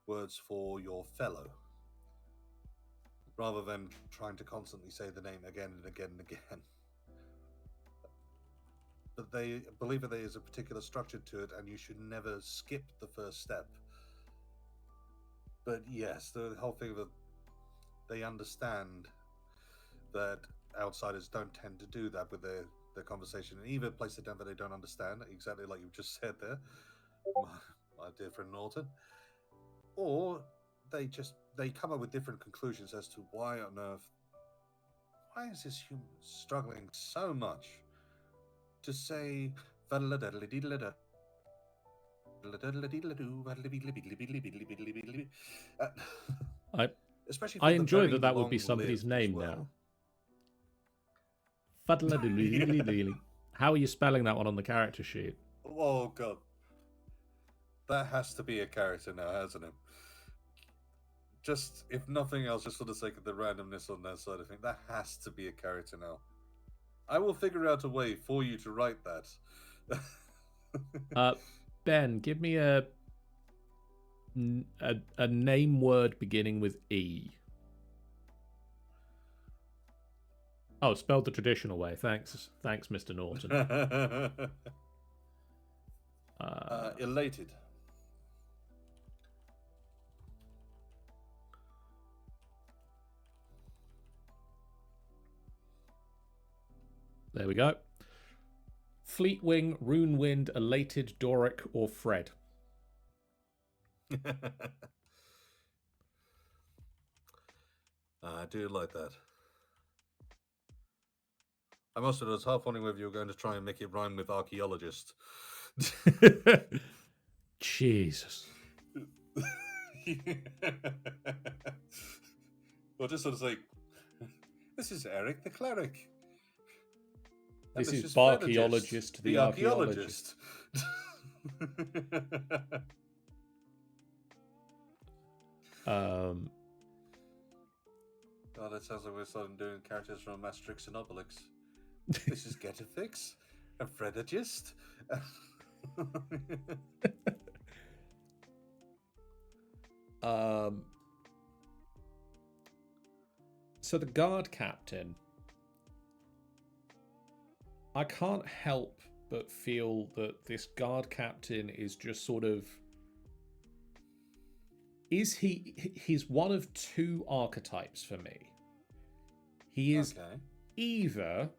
words for your fellow, rather than trying to constantly say the name again and again and again. But they believe that there is a particular structure to it, and you should never skip the first step. But yes, the whole thing that they understand that outsiders don't tend to do that with their conversation, and either place it down that they don't understand, exactly like you just said there, my dear friend Norton, or they come up with different conclusions as to why on earth, why is this human struggling so much to say especially for I the enjoy very that would be somebody's name well. now. How are you spelling that one on the character sheet? Oh god, that has to be a character now, hasn't it? Just, if nothing else, just for the sake of the randomness on that side of things, that has to be a character now. I will figure out a way for you to write that. Ben, give me a name word beginning with E. Oh, spelled the traditional way. Thanks, Mr. Norton. Elated. There we go. Fleetwing, Runewind, Elated, Doric, or Fred. I do like that. I must have, I was half wondering whether you were going to try and make it rhyme with archaeologist. Jesus. Or just sort of like, this is Eric the cleric. This is Barchaeologist the archaeologist. Oh, that sounds like we're starting doing characters from Asterix and Obelix. This is Getafix and Fredagist. So the guard captain, I can't help but feel that this guard captain is just sort of, he's one of two archetypes for me. He is either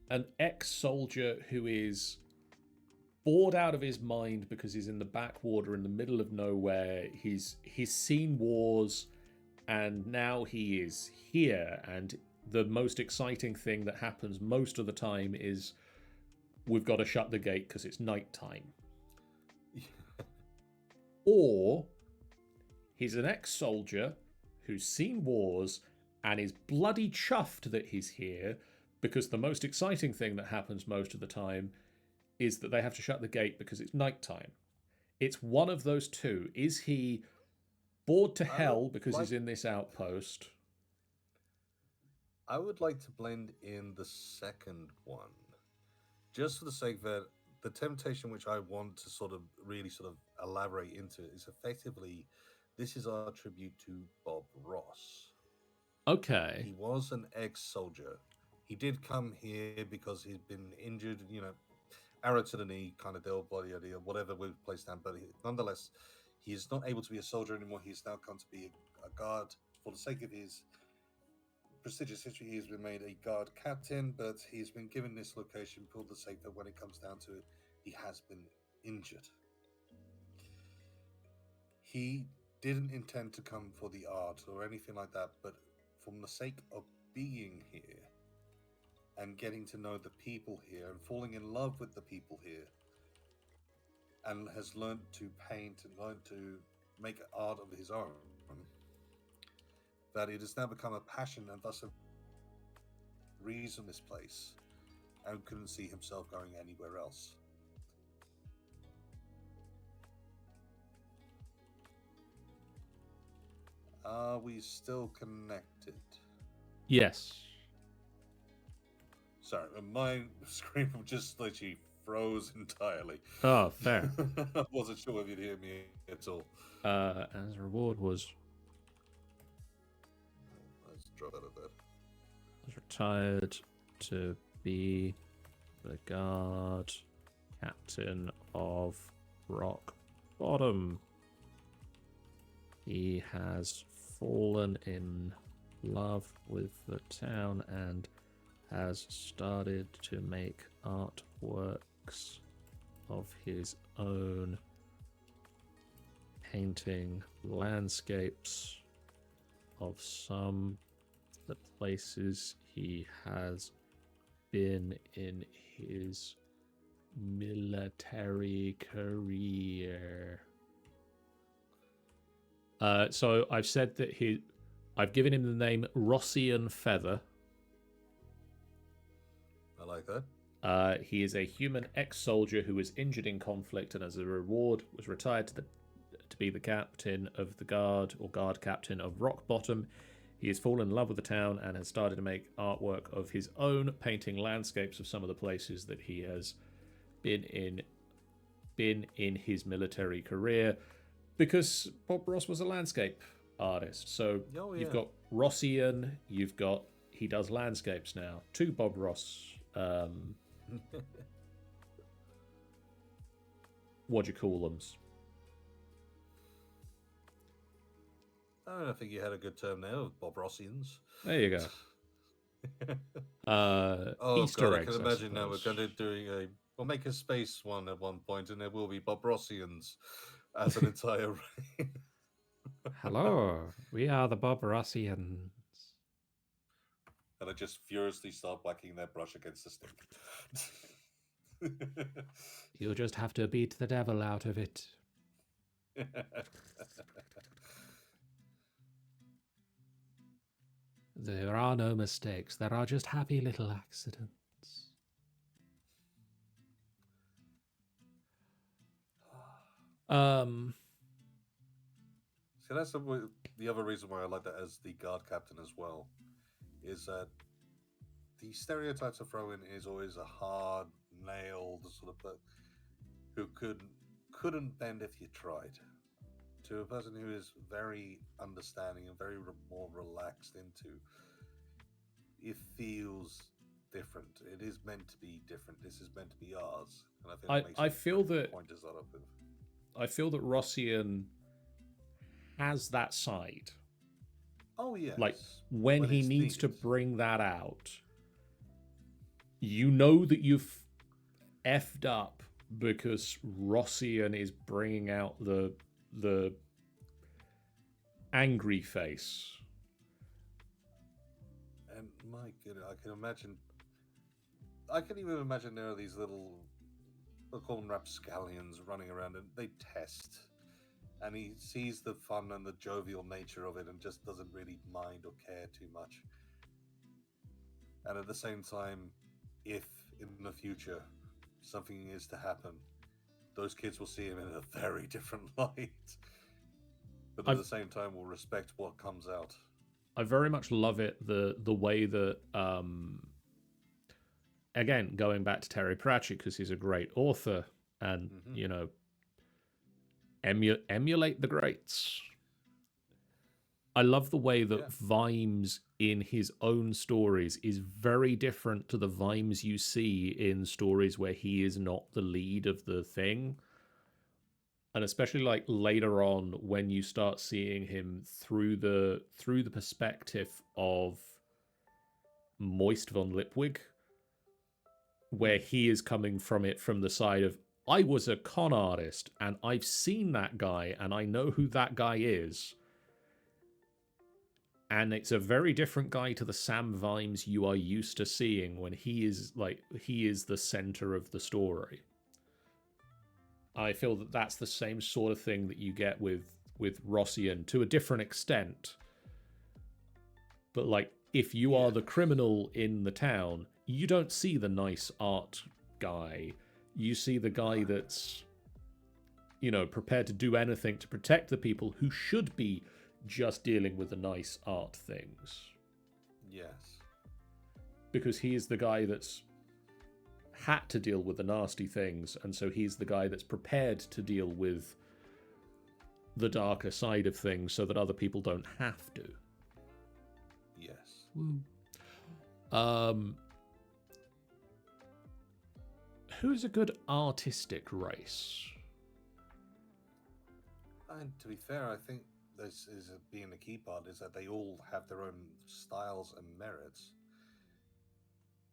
an ex-soldier who is bored out of his mind because he's in the backwater in the middle of nowhere. He's seen wars, and now he is here. And the most exciting thing that happens most of the time is we've got to shut the gate because it's nighttime. Or he's an ex-soldier who's seen wars and is bloody chuffed that he's here because the most exciting thing that happens most of the time is that they have to shut the gate because it's nighttime. It's one of those two. Is he bored to hell because he's in this outpost? I would like to blend in the second one, just for the sake that the temptation which I want to sort of really sort of elaborate into is effectively, this is our tribute to Bob Ross. Okay. He was an ex-soldier. He did come here because he'd been injured, arrow to the knee kind of deal, body idea, whatever we've placed down. But nonetheless, he is not able to be a soldier anymore. He's now come to be a guard. For the sake of his prestigious history, he's been made a guard captain, but he's been given this location for the sake that when it comes down to it, he has been injured. He didn't intend to come for the art or anything like that, but from the sake of being here and getting to know the people here and falling in love with the people here, and has learned to paint and learned to make art of his own, that it has now become a passion and thus a reason this place, and couldn't see himself going anywhere else. Are we still connected? Yes. Sorry, my screen just literally froze entirely. Oh, fair. I wasn't sure if you'd hear me at all. As reward was Let's drop out of that. was retired to be the guard captain of Rock Bottom. He has fallen in love with the town and has started to make artworks of his own, painting landscapes of some of the places he has been in his military career. So I've said that I've given him the name Rossian Feather. I like that. He is a human ex-soldier who was injured in conflict and as a reward was retired to be the captain of the guard, or guard captain of Rock Bottom. He has fallen in love with the town and has started to make artwork of his own, painting landscapes of some of the places that he has been in his military career, because Bob Ross was a landscape artist. So You've got Rossian, he does landscapes now. Two Bob Ross. What do you call them? I don't think you had a good term there, Bob Rossians. There you go. Easter God, eggs, I can imagine now we're suppose. going to doing we'll make a space one at one point, and there will be Bob Rossians as an entire reign. Hello, we are the Bob Rossians. And I just furiously start whacking their brush against the stick. You'll just have to beat the devil out of it. There are no mistakes. There are just happy little accidents. So that's the other reason why I like that as the guard captain as well, is that the stereotypes I throw in is always a hard-nailed sort of, but who couldn't bend if you tried. To a person who is very understanding and very more relaxed into, it feels different. It is meant to be different. This is meant to be ours. And I think I feel that point is that up with. I feel that Rossian has that side. Oh yes. Like when he needs to needed. bring that out, you know that you've effed up because Rossian is bringing out the angry face. And my goodness, I can even imagine there are these little, we'll call them rapscallions, running around, and they test. And he sees the fun and the jovial nature of it and just doesn't really mind or care too much. And at the same time, if in the future something is to happen, those kids will see him in a very different light. But at the same time, will respect what comes out. I very much love it, the way that, again, going back to Terry Pratchett, because he's a great author, and, you know, emulate the greats. I love the way that Vimes in his own stories is very different to the Vimes you see in stories where he is not the lead of the thing. And especially like later on when you start seeing him through the perspective of Moist von Lipwig, where he is coming from it from the side of, I was a con artist and I've seen that guy and I know who that guy is. And it's a very different guy to the Sam Vimes you are used to seeing when he is the center of the story. I feel that that's the same sort of thing that you get with Rossian to a different extent. But like, if you are the criminal in the town, you don't see the nice art guy. You see the guy that's, you know, prepared to do anything to protect the people who should be just dealing with the nice art things. Yes. Because he is the guy that's had to deal with the nasty things, and so he's the guy that's prepared to deal with the darker side of things so that other people don't have to. Yes. Who's a good artistic race? And to be fair, I think this is being a key part, is that they all have their own styles and merits.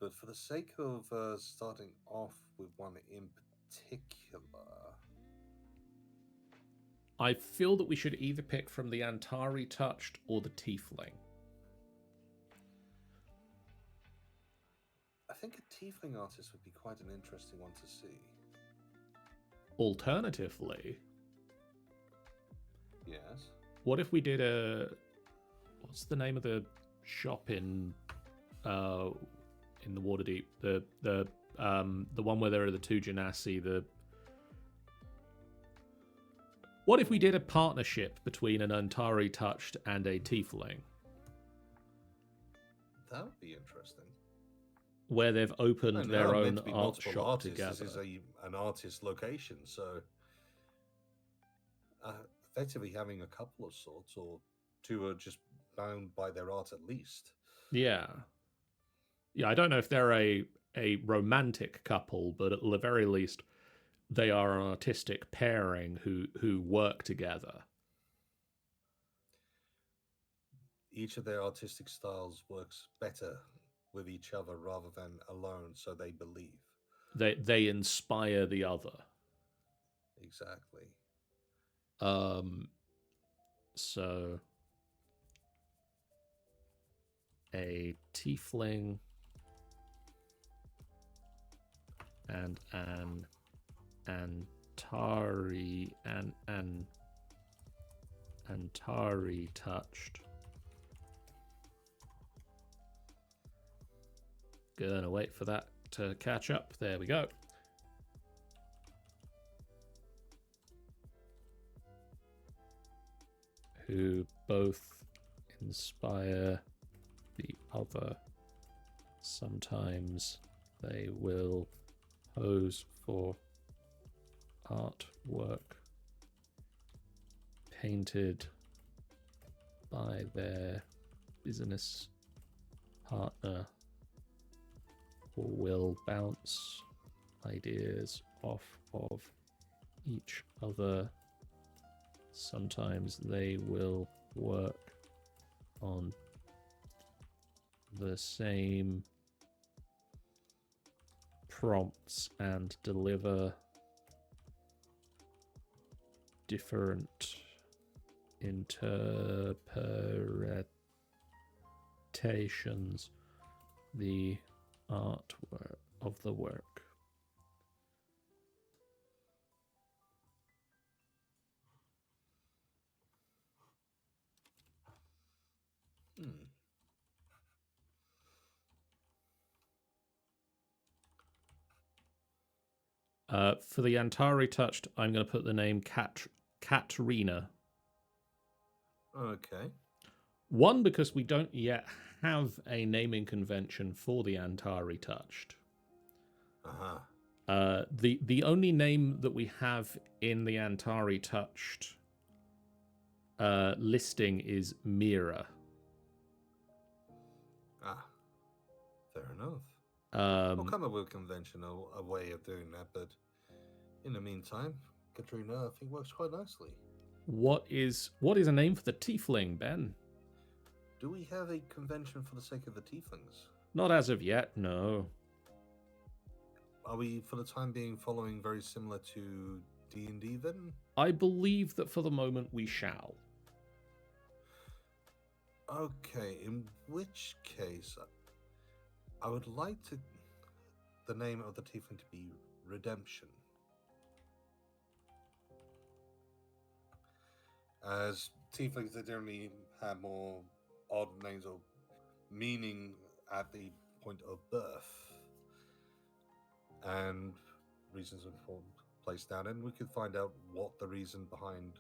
But for the sake of starting off with one in particular, I feel that we should either pick from the Antari Touched or the Tiefling. I think a tiefling artist would be quite an interesting one to see. Alternatively, Yes. what if we did what's the name of the shop in the Waterdeep? The one where there are the two Genasi. What if we did a partnership between an Antari Touched and a Tiefling? That would be interesting. Where they've opened their own art shop artists. together. This is an artist location, so effectively having a couple of sorts, or two are just bound by their art at least. Yeah. I don't know if they're a romantic couple, but at the very least, they are an artistic pairing who work together. Each of their artistic styles works better with each other rather than alone, so they believe. They inspire the other. Exactly. So a tiefling and an Antari Antari Touched. Gonna wait for that to catch up. There we go. Who both inspire the other. Sometimes they will pose for artwork painted by their business partner, or will bounce ideas off of each other. Sometimes they will work on the same prompts and deliver different interpretations the artwork of the work. For the Antari touched, I'm going to put the name Katrina. Okay. One, because we don't yet have a naming convention for the Antari touched. The only name that we have in the Antari touched listing is Mira. Fair enough. We'll come up with a conventional a way of doing that, but in the meantime, Katrina I think works quite nicely. What is a name for the tiefling, Ben? Do we have a convention for the sake of the tieflings? Not as of yet, no. Are we, for the time being, following very similar to D&D then? I believe that for the moment we shall. Okay, in which case, I would like the name of the tiefling to be Redemption. As tieflings, they generally have more odd names or meaning at the point of birth, and reasons are placed down, and we could find out what the reason behind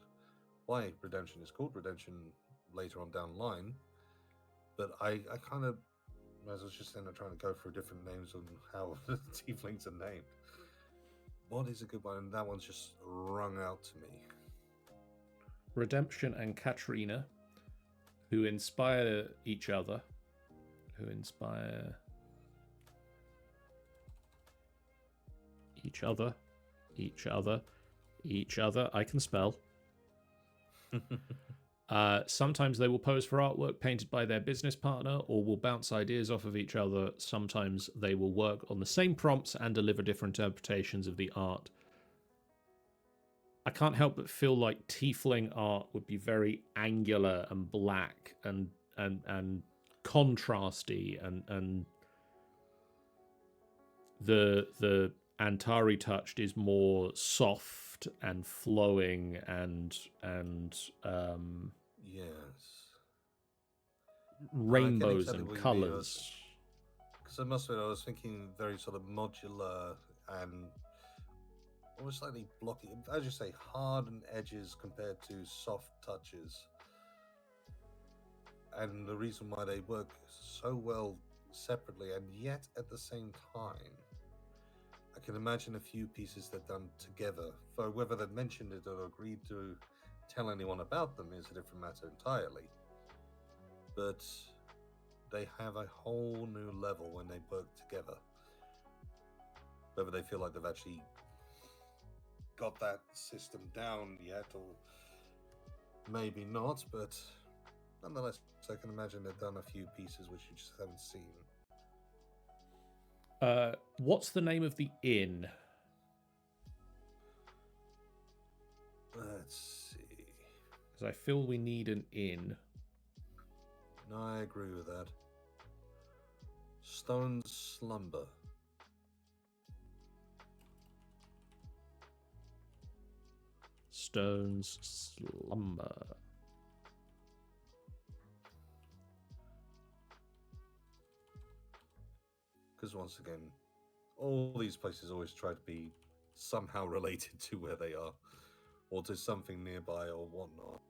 why Redemption is called Redemption later on down the line. But I kind of, as I was just saying, I'm trying to go through different names on how the tieflings are named. What is a good one? And that one's just rung out to me. Redemption and Katrina, who inspire each other. Who inspire each other. I can spell. Sometimes they will pose for artwork painted by their business partner or will bounce ideas off of each other. Sometimes they will work on the same prompts and deliver different interpretations of the art. I can't help but feel like tiefling art would be very angular and black and contrasty, and the Antari touched is more soft and flowing and yes, rainbows and colors. Because I must admit, I was thinking very sort of modular and almost slightly blocky, as you say, hardened edges compared to soft touches. And the reason why they work so well separately and yet at the same time, I can imagine a few pieces that done together. For whether they mentioned it or agreed to tell anyone about them is a different matter entirely. But they have a whole new level when they work together. Whether they feel like they've actually got that system down yet, or maybe not, but nonetheless, I can imagine they've done a few pieces which you just haven't seen. What's the name of the inn? Let's see. Because I feel we need an inn. No, I agree with that. Stone Slumber. Stone's Slumber. Because once again, all these places always try to be somehow related to where they are, or to something nearby or whatnot.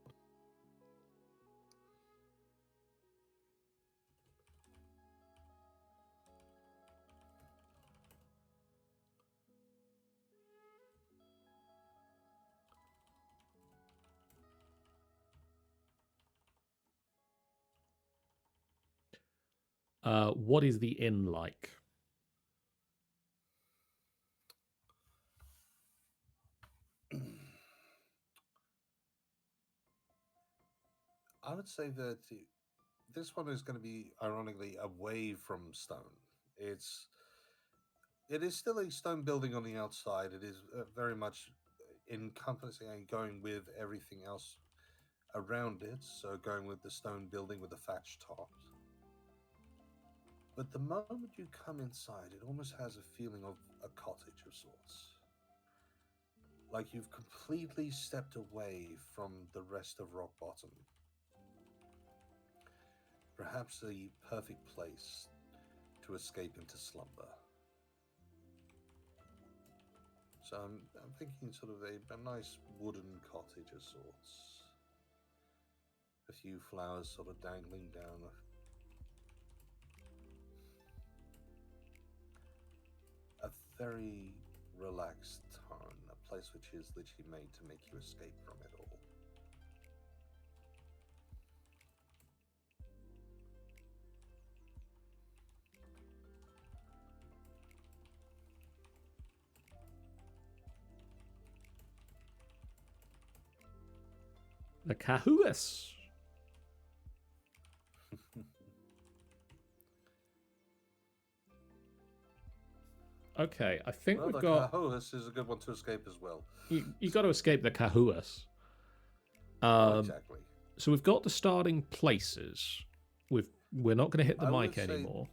What is the inn like? I would say that this one is going to be, ironically, away from stone. It is still a stone building on the outside. It is very much encompassing and going with everything else around it. So going with the stone building with the thatched tops. But the moment you come inside, it almost has a feeling of a cottage of sorts. Like you've completely stepped away from the rest of Rock Bottom. Perhaps a perfect place to escape into slumber. So I'm thinking sort of a nice wooden cottage of sorts. A few flowers sort of dangling down. A very relaxed tone, a place which is literally made to make you escape from it all. The Cahuas. Okay, I think Well, we've the got. Cahoas is a good one to escape as well. You got to escape the Cahuas. Exactly. So we've got the starting places. We're not going to hit the I mic would say anymore.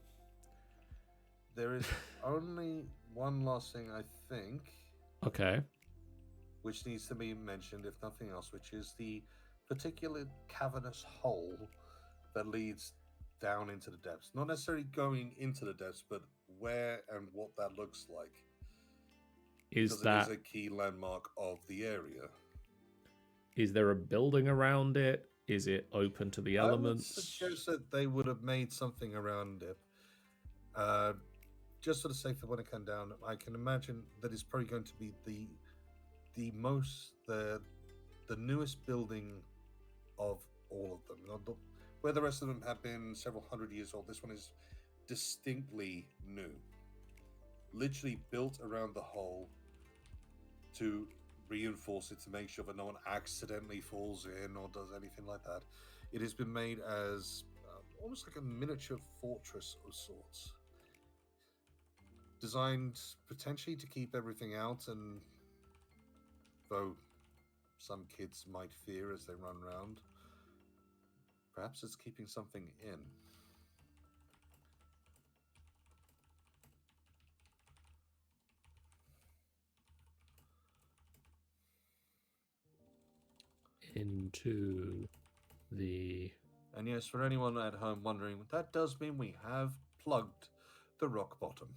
There is only one last thing I think, Okay. which needs to be mentioned, if nothing else, which is the particular cavernous hole that leads down into the depths. Not necessarily going into the depths, but where and what that looks like. Is Because it is a key landmark of the area. Is there a building around it? Is it open to the elements? I would suggest that they would have made something around it. Just for the sake of when it comes down, I can imagine that it's probably going to be the newest building of all of them. Where the rest of them have been several hundred years old, this one is distinctly new. Literally built around the hole to reinforce it, to make sure that no one accidentally falls in or does anything like that. It has been made as almost like a miniature fortress of sorts. Designed potentially to keep everything out, and though some kids might fear as they run around, perhaps it's keeping something in. Into the... And yes, for anyone at home wondering, that does mean we have plugged the rock bottom.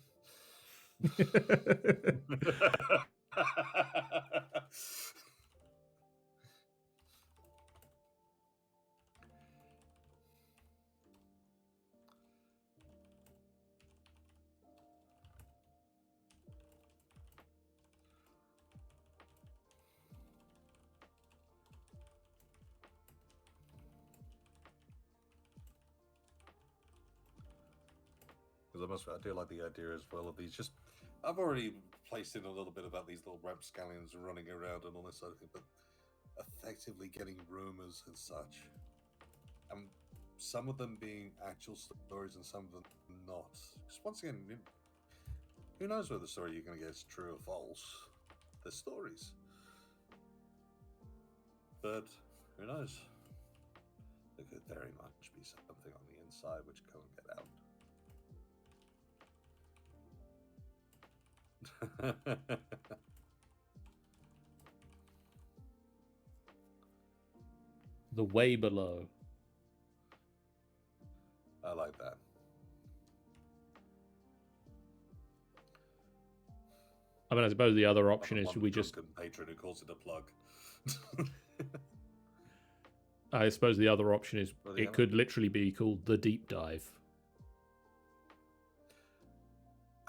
Because I do like the idea as well of these. Just, I've already placed in a little bit about these little rapscallions running around and all this sort of thing, but effectively getting rumors and such, and some of them being actual stories and some of them not. Because once again, who knows whether the story you're going to get is true or false? They're stories, but who knows? There could very much be something on the inside which can't get out. The way below. I like that. I mean, I suppose the other option is we just... patron who calls it a plug. I suppose the other option is it could literally be called the deep dive.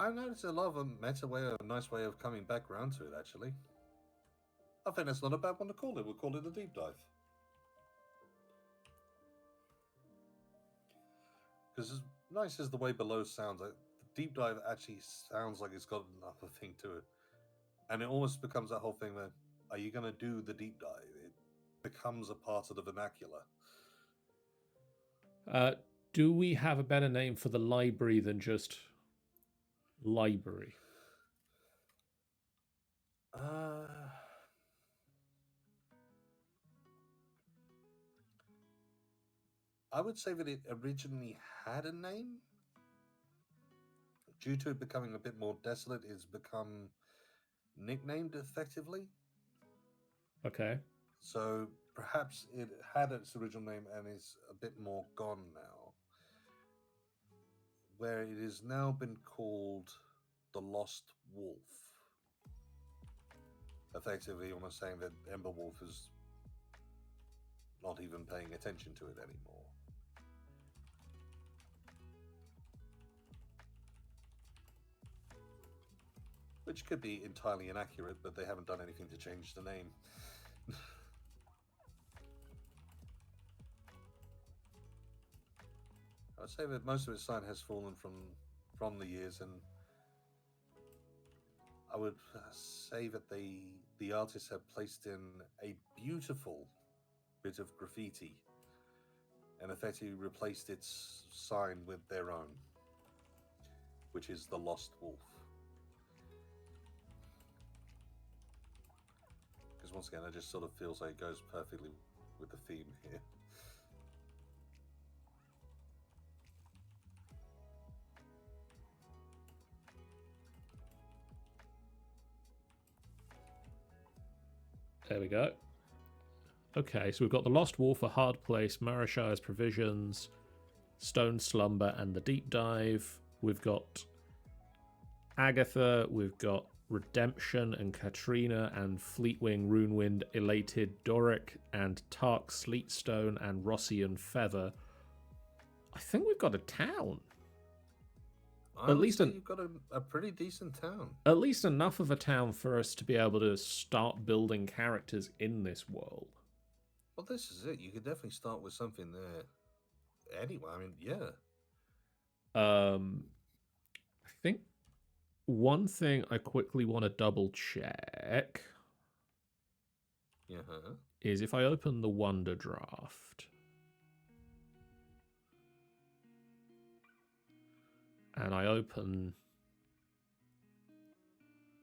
I noticed a lot of a meta way, a nice way of coming back around to it, actually. I think that's not a bad one to call it. We'll call it a deep dive. Because as nice as the way below sounds, the deep dive actually sounds like it's got another thing to it. And it almost becomes that whole thing where, are you going to do the deep dive? It becomes a part of the vernacular. Do we have a better name for the library than just library? I would say that it originally had a name. Due to it becoming a bit more desolate, it's become nicknamed effectively. Okay. So perhaps it had its original name and is a bit more gone now. Where it has now been called the Lost Wolf. Effectively, almost saying that Ember Wolf is not even paying attention to it anymore. Which could be entirely inaccurate, but they haven't done anything to change the name. I would say that most of its sign has fallen from the years, and I would say that the artists have placed in a beautiful bit of graffiti and effectively replaced its sign with their own, which is the Lost Wolf. Because once again, it just sort of feels like it goes perfectly with the theme here. There we go. Okay, so we've got the Lost Wolf, a hard place, Marishire's provisions, Stone Slumber, and the Deep Dive. We've got Agatha, we've got Redemption and Katrina and Fleetwing, Runewind, Elated, Doric, and Tark, Sleetstone, and Rossi and Feather. I think we've got a town. At least you've got a pretty decent town. At least enough of a town for us to be able to start building characters in this world. Well, this is it. You could definitely start with something there. Anyway, I mean, yeah. I think one thing I quickly want to double check is if I open the Wonder Draft and I open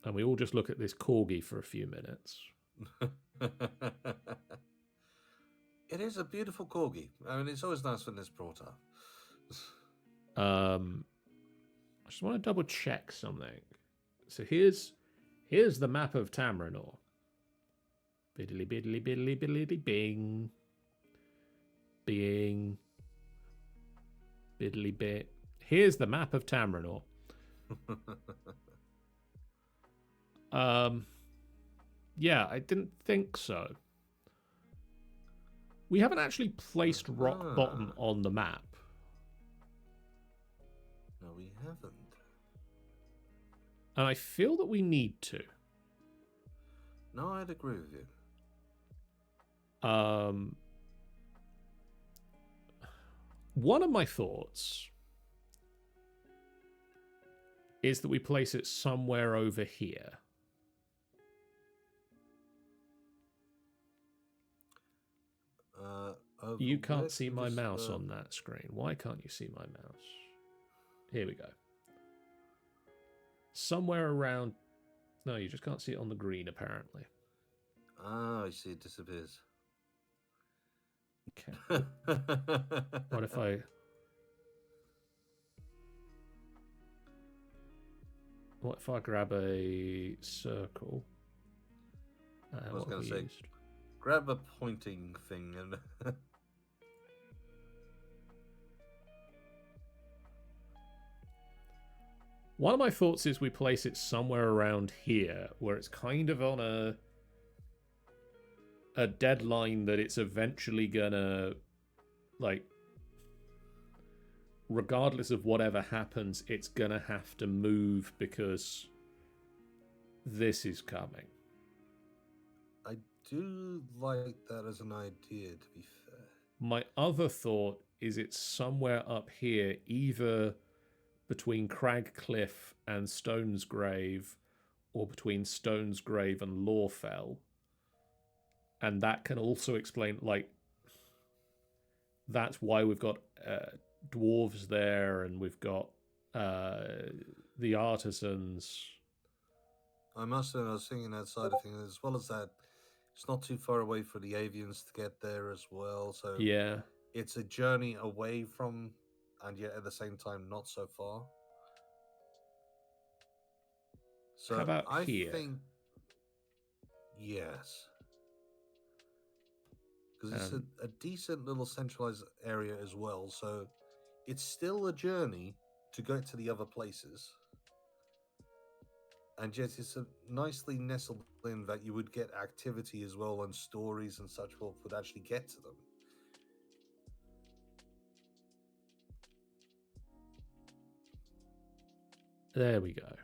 and we all just look at this corgi for a few minutes. It is a beautiful corgi. I mean, it's always nice when it's brought up. I just want to double check something. So here's the map of Tamrinor. Biddly biddly biddly biddly bing. Bing. Biddly bit. Here's the map of Tamrinor. Yeah, I didn't think so. We haven't actually placed Rock Bottom on the map. No, we haven't. And I feel that we need to. No, I'd agree with you. One of my thoughts is that we place it somewhere over here. You can't see my mouse on that screen. Why can't you see my mouse? Here we go. Somewhere around... No, you just can't see it on the green, apparently. Ah, I see. It disappears. Okay. What if I... What if I grab a circle? I was going to say, grab a pointing thing and... One of my thoughts is we place it somewhere around here, where it's kind of on a deadline that it's eventually gonna, like, regardless of whatever happens, it's gonna have to move because this is coming. I do like that as an idea, to be fair. My other thought is it's somewhere up here, either between Crag Cliff and Stone's Grave, or between Stone's Grave and Lawfell. And that can also explain, like, that's why we've got dwarves there, and we've got the artisans. I must say, I was thinking that side of things, as well as that, it's not too far away for the avians to get there as well. So yeah, it's a journey away from, and yet at the same time not so far. So How about I here? think yes, because it's a decent little centralized area as well. So it's still a journey to get to the other places, and yet it's a nicely nestled in that you would get activity as well and stories and such forth would actually get to them. There we go.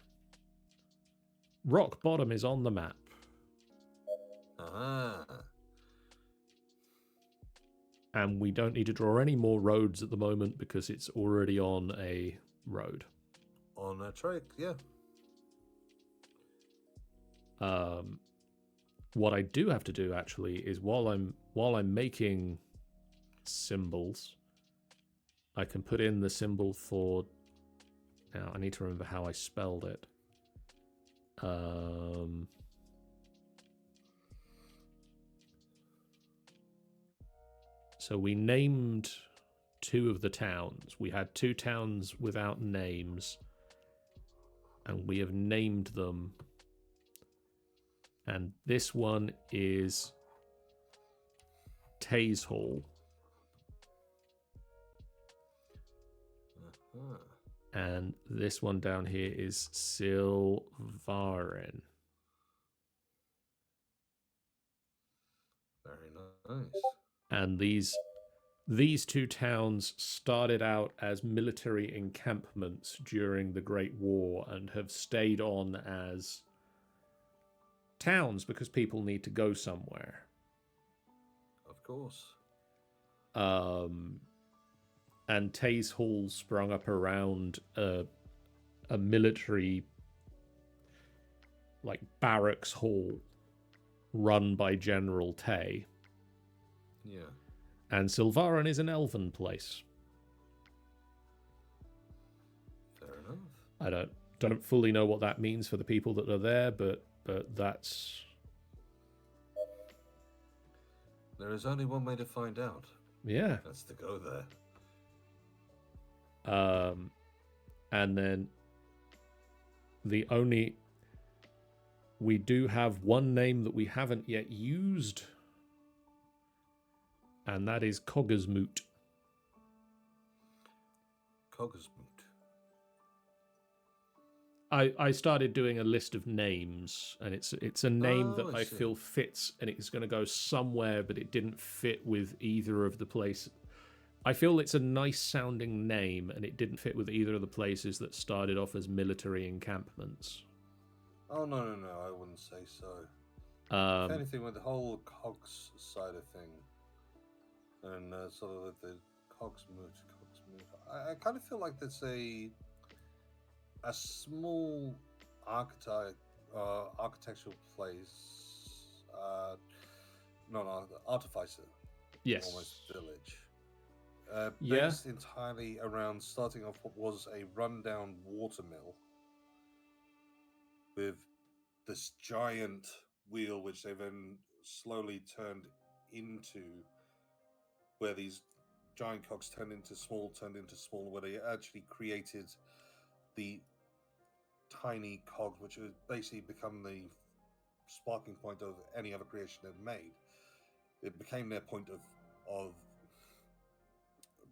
Rock Bottom is on the map. Ah, And we don't need to draw any more roads at the moment because it's already on a road. on a track, yeah. What I do have to do actually is while I'm making symbols, I can put in the symbol for. Now I need to remember how I spelled it. So we named 2 of the towns. We had 2 towns without names, and we have named them. And this one is Taze Hall. Uh-huh. And this one down here is Silvarin. Very nice. And these 2 towns started out as military encampments during the Great War and have stayed on as towns because people need to go somewhere. Of course. And Taze Hall sprung up around a military, like, barracks hall run by General Tay. Yeah. And Silvarin is an elven place. Fair enough. I don't fully know what that means for the people that are there, but that's. There is only one way to find out. Yeah. That's to go there. And then we do have one name that we haven't yet used, and that is Cogasmoot. Cogasmoot. I started doing a list of names, and it's a name that I see. feel fits, and it's going to go somewhere, but it didn't fit with either of the places. I feel it's a nice sounding name, and it didn't fit with either of the places that started off as military encampments. Oh, no, I wouldn't say so. If anything, with the whole cogs side of thing, and sort of with the Cogsmoot, I kind of feel like there's a small architectural place, artificer, Yes. almost village, Yeah. based entirely around starting off what was a rundown watermill with this giant wheel, which they then slowly turned into, where these giant cogs turned into small, where they actually created the tiny cogs, which would basically become the sparking point of any other creation they've made. It became their point of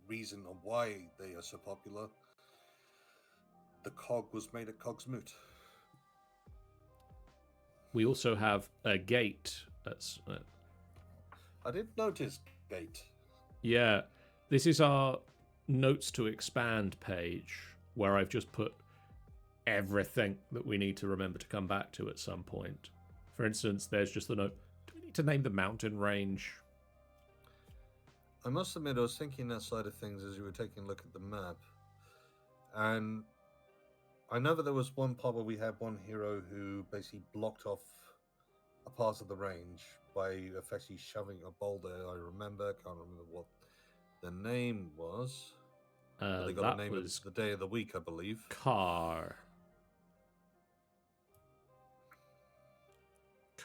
reason on why they are so popular. The cog was made at Cogsmoot. We also have a gate. That's I did notice gate. yeah. This is our notes to expand page where I've just put everything that we need to remember to come back to at some point. For instance, there's just the note: do we need to name the mountain range? I must admit, I was thinking that side of things as you were taking a look at the map, and I know that there was one part where we had one hero who basically blocked off a part of the range by effectively shoving a boulder. I can't remember what the name was. But they got That a name was of the day of the week, I believe. Car.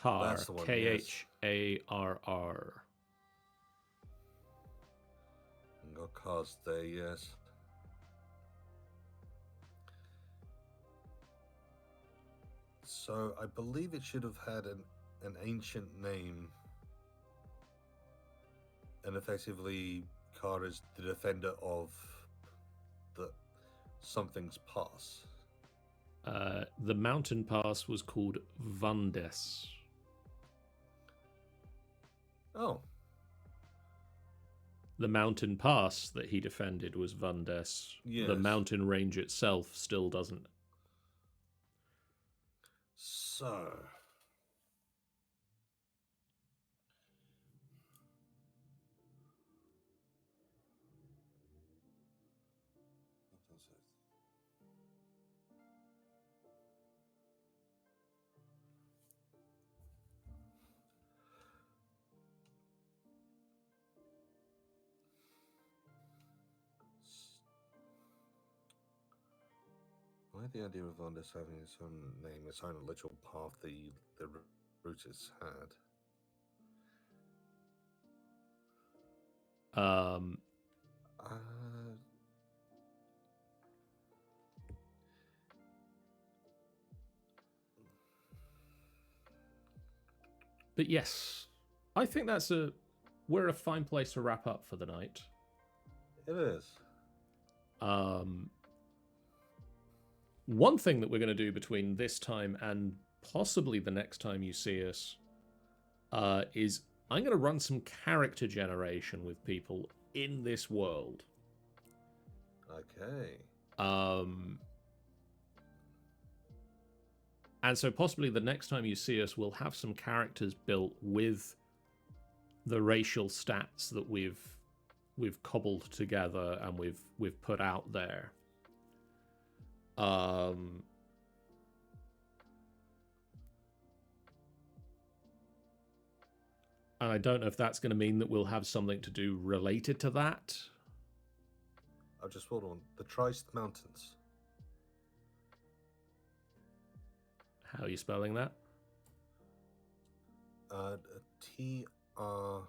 That's the one, Kharr. cards there, yes. So I believe it should have had an ancient name, and effectively card is the defender of the something's pass. The mountain pass was called Vandes. Oh, The mountain pass that he defended was Vandes. yes. The mountain range itself still doesn't. So I like the idea of Vondas having its own name, its own literal path the rooters had. But yes, I think we're a fine place to wrap up for the night. It is. One thing that we're going to do between this time and possibly the next time you see us is I'm going to run some character generation with people in this world. Okay. And so possibly the next time you see us, we'll have some characters built with the racial stats that we've cobbled together and we've put out there. And I don't know if that's going to mean that we'll have something to do related to that. I've just hold on. The Trist Mountains. How are you spelling that? T-R-I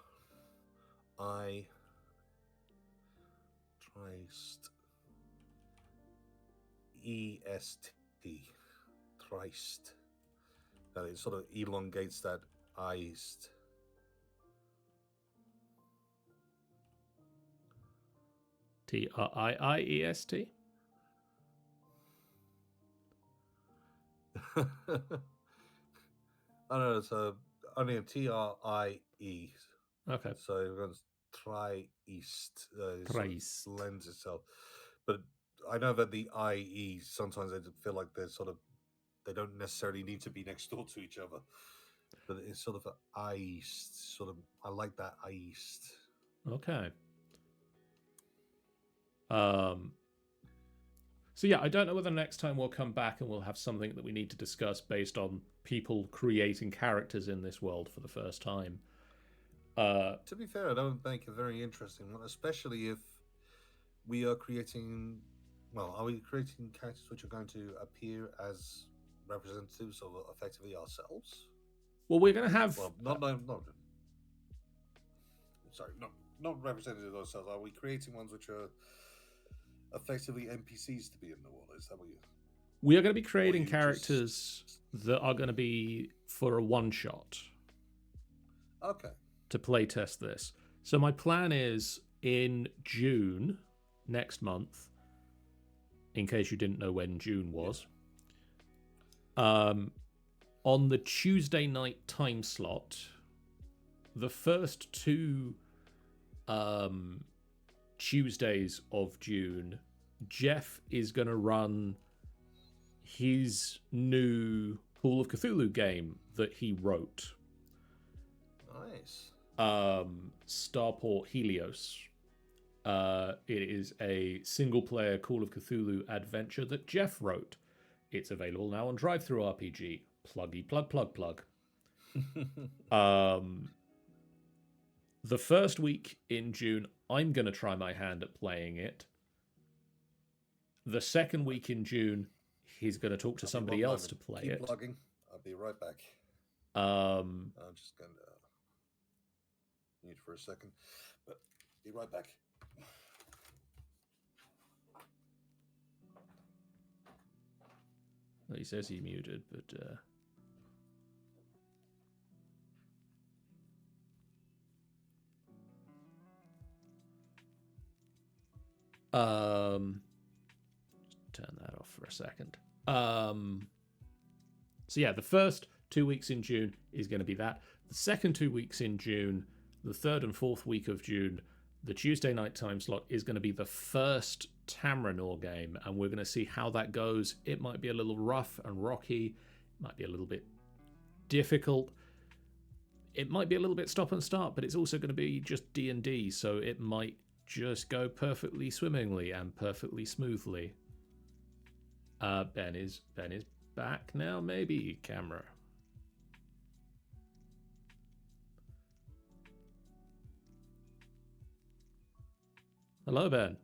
Trist E-S-T Trist. It sort of elongates that iced. T-R-I-I-E-S-T? I don't know, it's only a T-R-I-E. Okay. So we're going to try east. Trist. Lends itself. But I know that the I-E, sometimes I feel like they don't necessarily need to be next door to each other. But it's sort of an I-east, sort of, I like that I-east. Okay. So yeah, I don't know whether next time we'll come back and we'll have something that we need to discuss based on people creating characters in this world for the first time. To be fair, I don't think a very interesting one, especially if we are creating. Well, are we creating characters which are going to appear as representatives of effectively ourselves? Well, we're going to have. Well, not representatives of ourselves. Are we creating ones which are effectively NPCs to be in the world? Is that what you? We are going to be creating characters that are going to be for a one-shot. Okay. To playtest this. So my plan is in June, next month, in case you didn't know when June was, on the Tuesday night time slot, the first two Tuesdays of June, Jeff is going to run his new Pool of Cthulhu game that he wrote. Nice. Starport Helios. It is a single-player Call of Cthulhu adventure that Jeff wrote. It's available now on DriveThruRPG. Pluggy plug. The first week in June, I'm going to try my hand at playing it. The second week in June, he's going to talk to somebody else to play it. Keep plugging. I'll be right back. I'm just going to mute for a second, but be right back. He says he's muted, but turn that off for a second. So yeah, the first 2 weeks in June is going to be that. The second 2 weeks in June, the third and fourth week of June, the Tuesday night time slot is going to be the first Tamrinor game, and we're going to see how that goes. It might be a little rough and rocky. It might be a little bit difficult. It might be a little bit stop and start, but it's also going to be just D&D, so it might just go perfectly swimmingly and perfectly smoothly. Ben is back now, maybe, camera. Hello, Ben.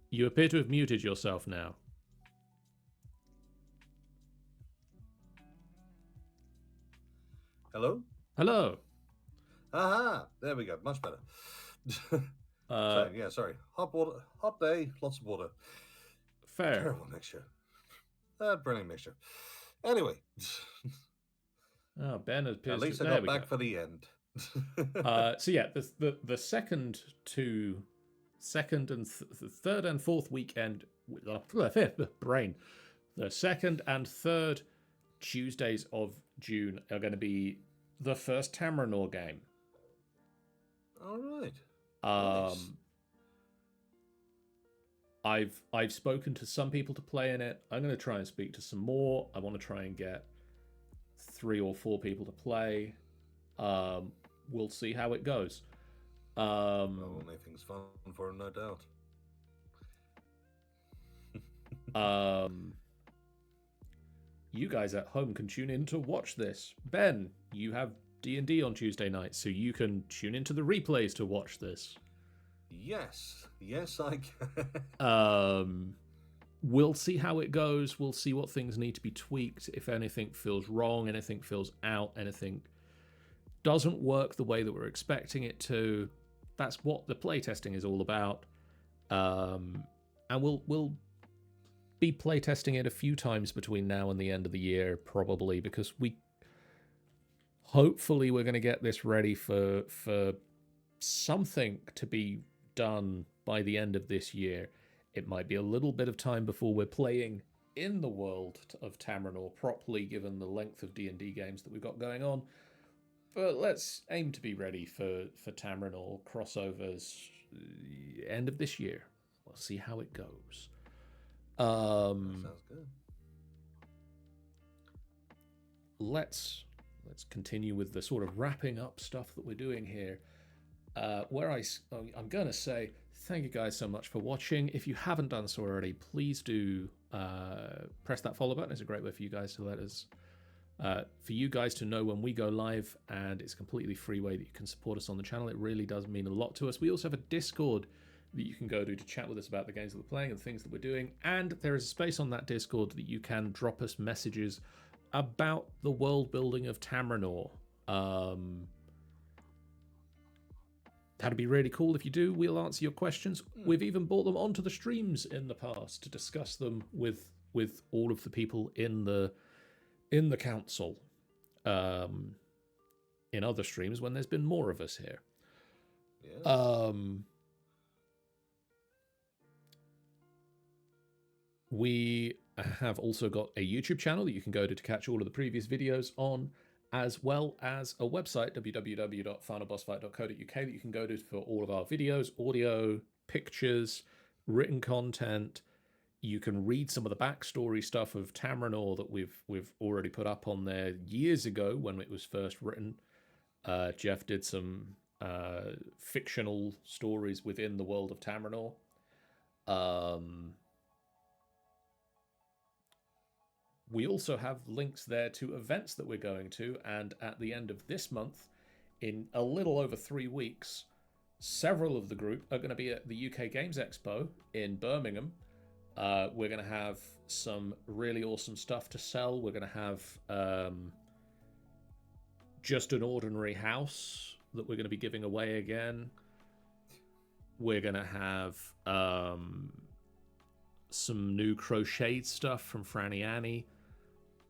You appear to have muted yourself now. Hello? Hello. Aha! There we go. Much better. Sorry. Hot day, lots of water. Fair. Terrible mixture. Brilliant mixture. Anyway. Oh, Ben appears. At least to... I got back for the end. So yeah, the second and third and fourth weekend, brain. The second and third Tuesdays of June are going to be the first Tamrinor game. All right. Nice. I've spoken to some people to play in it. I'm going to try and speak to some more. I want to try and get 3 or 4 people to play. We'll see how it goes. We'll make things fun for him, no doubt. You guys at home can tune in to watch this. Ben, you have D&D on Tuesday night, so you can tune into the replays to watch this. Yes, I can. We'll see how it goes. We'll see what things need to be tweaked. If anything feels wrong, anything feels out, anything doesn't work the way that we're expecting it to. That's what the playtesting is all about. And we'll be playtesting it a few times between now and the end of the year, probably, because hopefully we're going to get this ready for something to be done by the end of this year. It might be a little bit of time before we're playing in the world of Tamrinor properly, given the length of D&D games that we've got going on. But let's aim to be ready for Tamrinor crossovers end of this year. We'll see how it goes. Sounds good. Let's continue with the sort of wrapping up stuff that we're doing here. I'm going to say thank you guys so much for watching. If you haven't done so already, please do press that follow button. It's a great way for you guys to let us, for you guys to know when we go live, and it's a completely free way that you can support us on the channel. It really does mean a lot to us. We also have a Discord that you can go to chat with us about the games that we're playing and the things that we're doing, and there is a space on that Discord that you can drop us messages about the world building of Tamrinor. That'd be really cool if you do. We'll answer your questions. We've even brought them onto the streams in the past to discuss them with all of the people in the council. In other streams when there's been more of us here. Yeah. We have also got a YouTube channel that you can go to catch all of the previous videos on, as well as a website, www.finalbossfight.co.uk, that you can go to for all of our videos, audio, pictures, written content. You can read some of the backstory stuff of Tamrinor that we've already put up on there years ago when it was first written. Jeff did some fictional stories within the world of Tamrinor. We also have links there to events that we're going to, and at the end of this month, in a little over 3 weeks, several of the group are going to be at the UK Games Expo in Birmingham. We're going to have some really awesome stuff to sell. We're going to have just an ordinary house that we're going to be giving away again. We're going to have some new crocheted stuff from Franny Annie.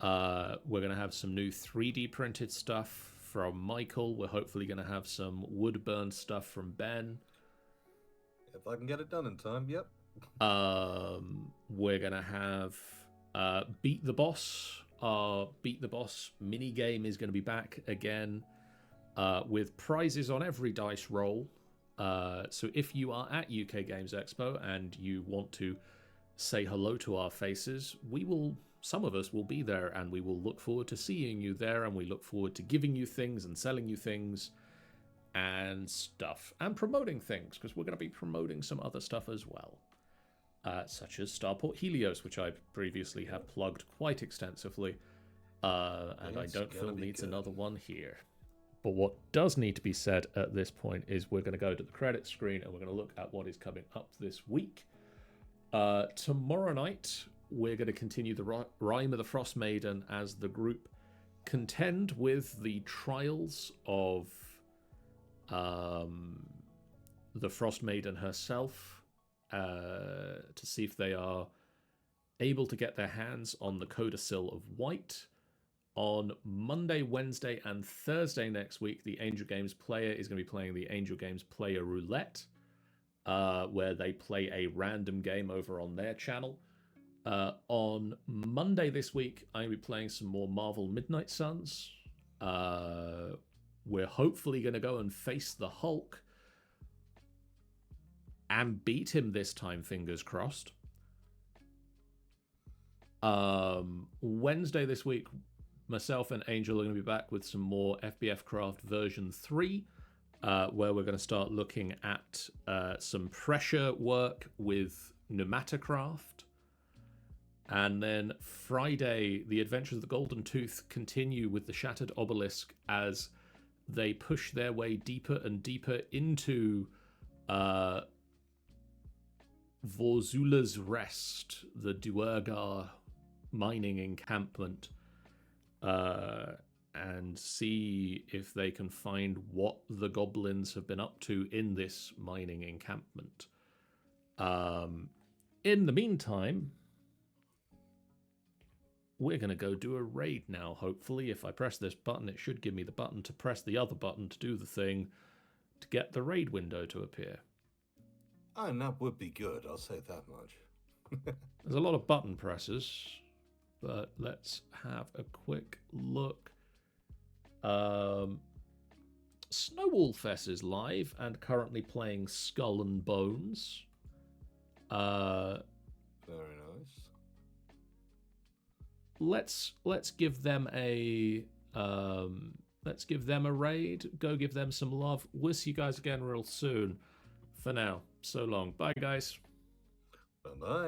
We're going to have some new 3D printed stuff from Michael. We're hopefully going to have some wood burn stuff from Ben. If I can get it done in time, yep. We're going to have Beat the Boss. Our Beat the Boss mini game is going to be back again with prizes on every dice roll. So if you are at UK Games Expo and you want to say hello to our faces, some of us will be there, and we will look forward to seeing you there, and we look forward to giving you things and selling you things and stuff, and promoting things, because we're going to be promoting some other stuff as well, such as Starport Helios, which I previously have plugged quite extensively, and I don't feel needs another one here. But what does need to be said at this point is we're going to go to the credit screen, and we're going to look at what is coming up this week. Tomorrow night, we're going to continue the Rime of the Frost Maiden as the group contend with the trials of the Frost Maiden herself to see if they are able to get their hands on the Codicil of White. On Monday, Wednesday, and Thursday next week, the Angel Games player is going to be playing the Angel Games Player Roulette, where they play a random game over on their channel. On Monday this week, I'm going to be playing some more Marvel Midnight Suns. We're hopefully going to go and face the Hulk and beat him this time, fingers crossed. Wednesday this week, myself and Angel are going to be back with some more FBF Craft version 3, where we're going to start looking at some pressure work with Pneumatocraft. And then Friday, the Adventures of the Golden Tooth continue with the Shattered Obelisk as they push their way deeper and deeper into Vorzula's Rest, the Duergar mining encampment, and see if they can find what the goblins have been up to in this mining encampment. In the meantime, we're going to go do a raid now, hopefully. If I press this button, it should give me the button to press the other button to do the thing to get the raid window to appear. And that would be good, I'll say that much. There's a lot of button presses, but let's have a quick look. Snowwolfess is live and currently playing Skull and Bones. Very nice. Let's give them a raid. Go give them some love. We'll see you guys again real soon. For now, so long. Bye, guys. Bye-bye.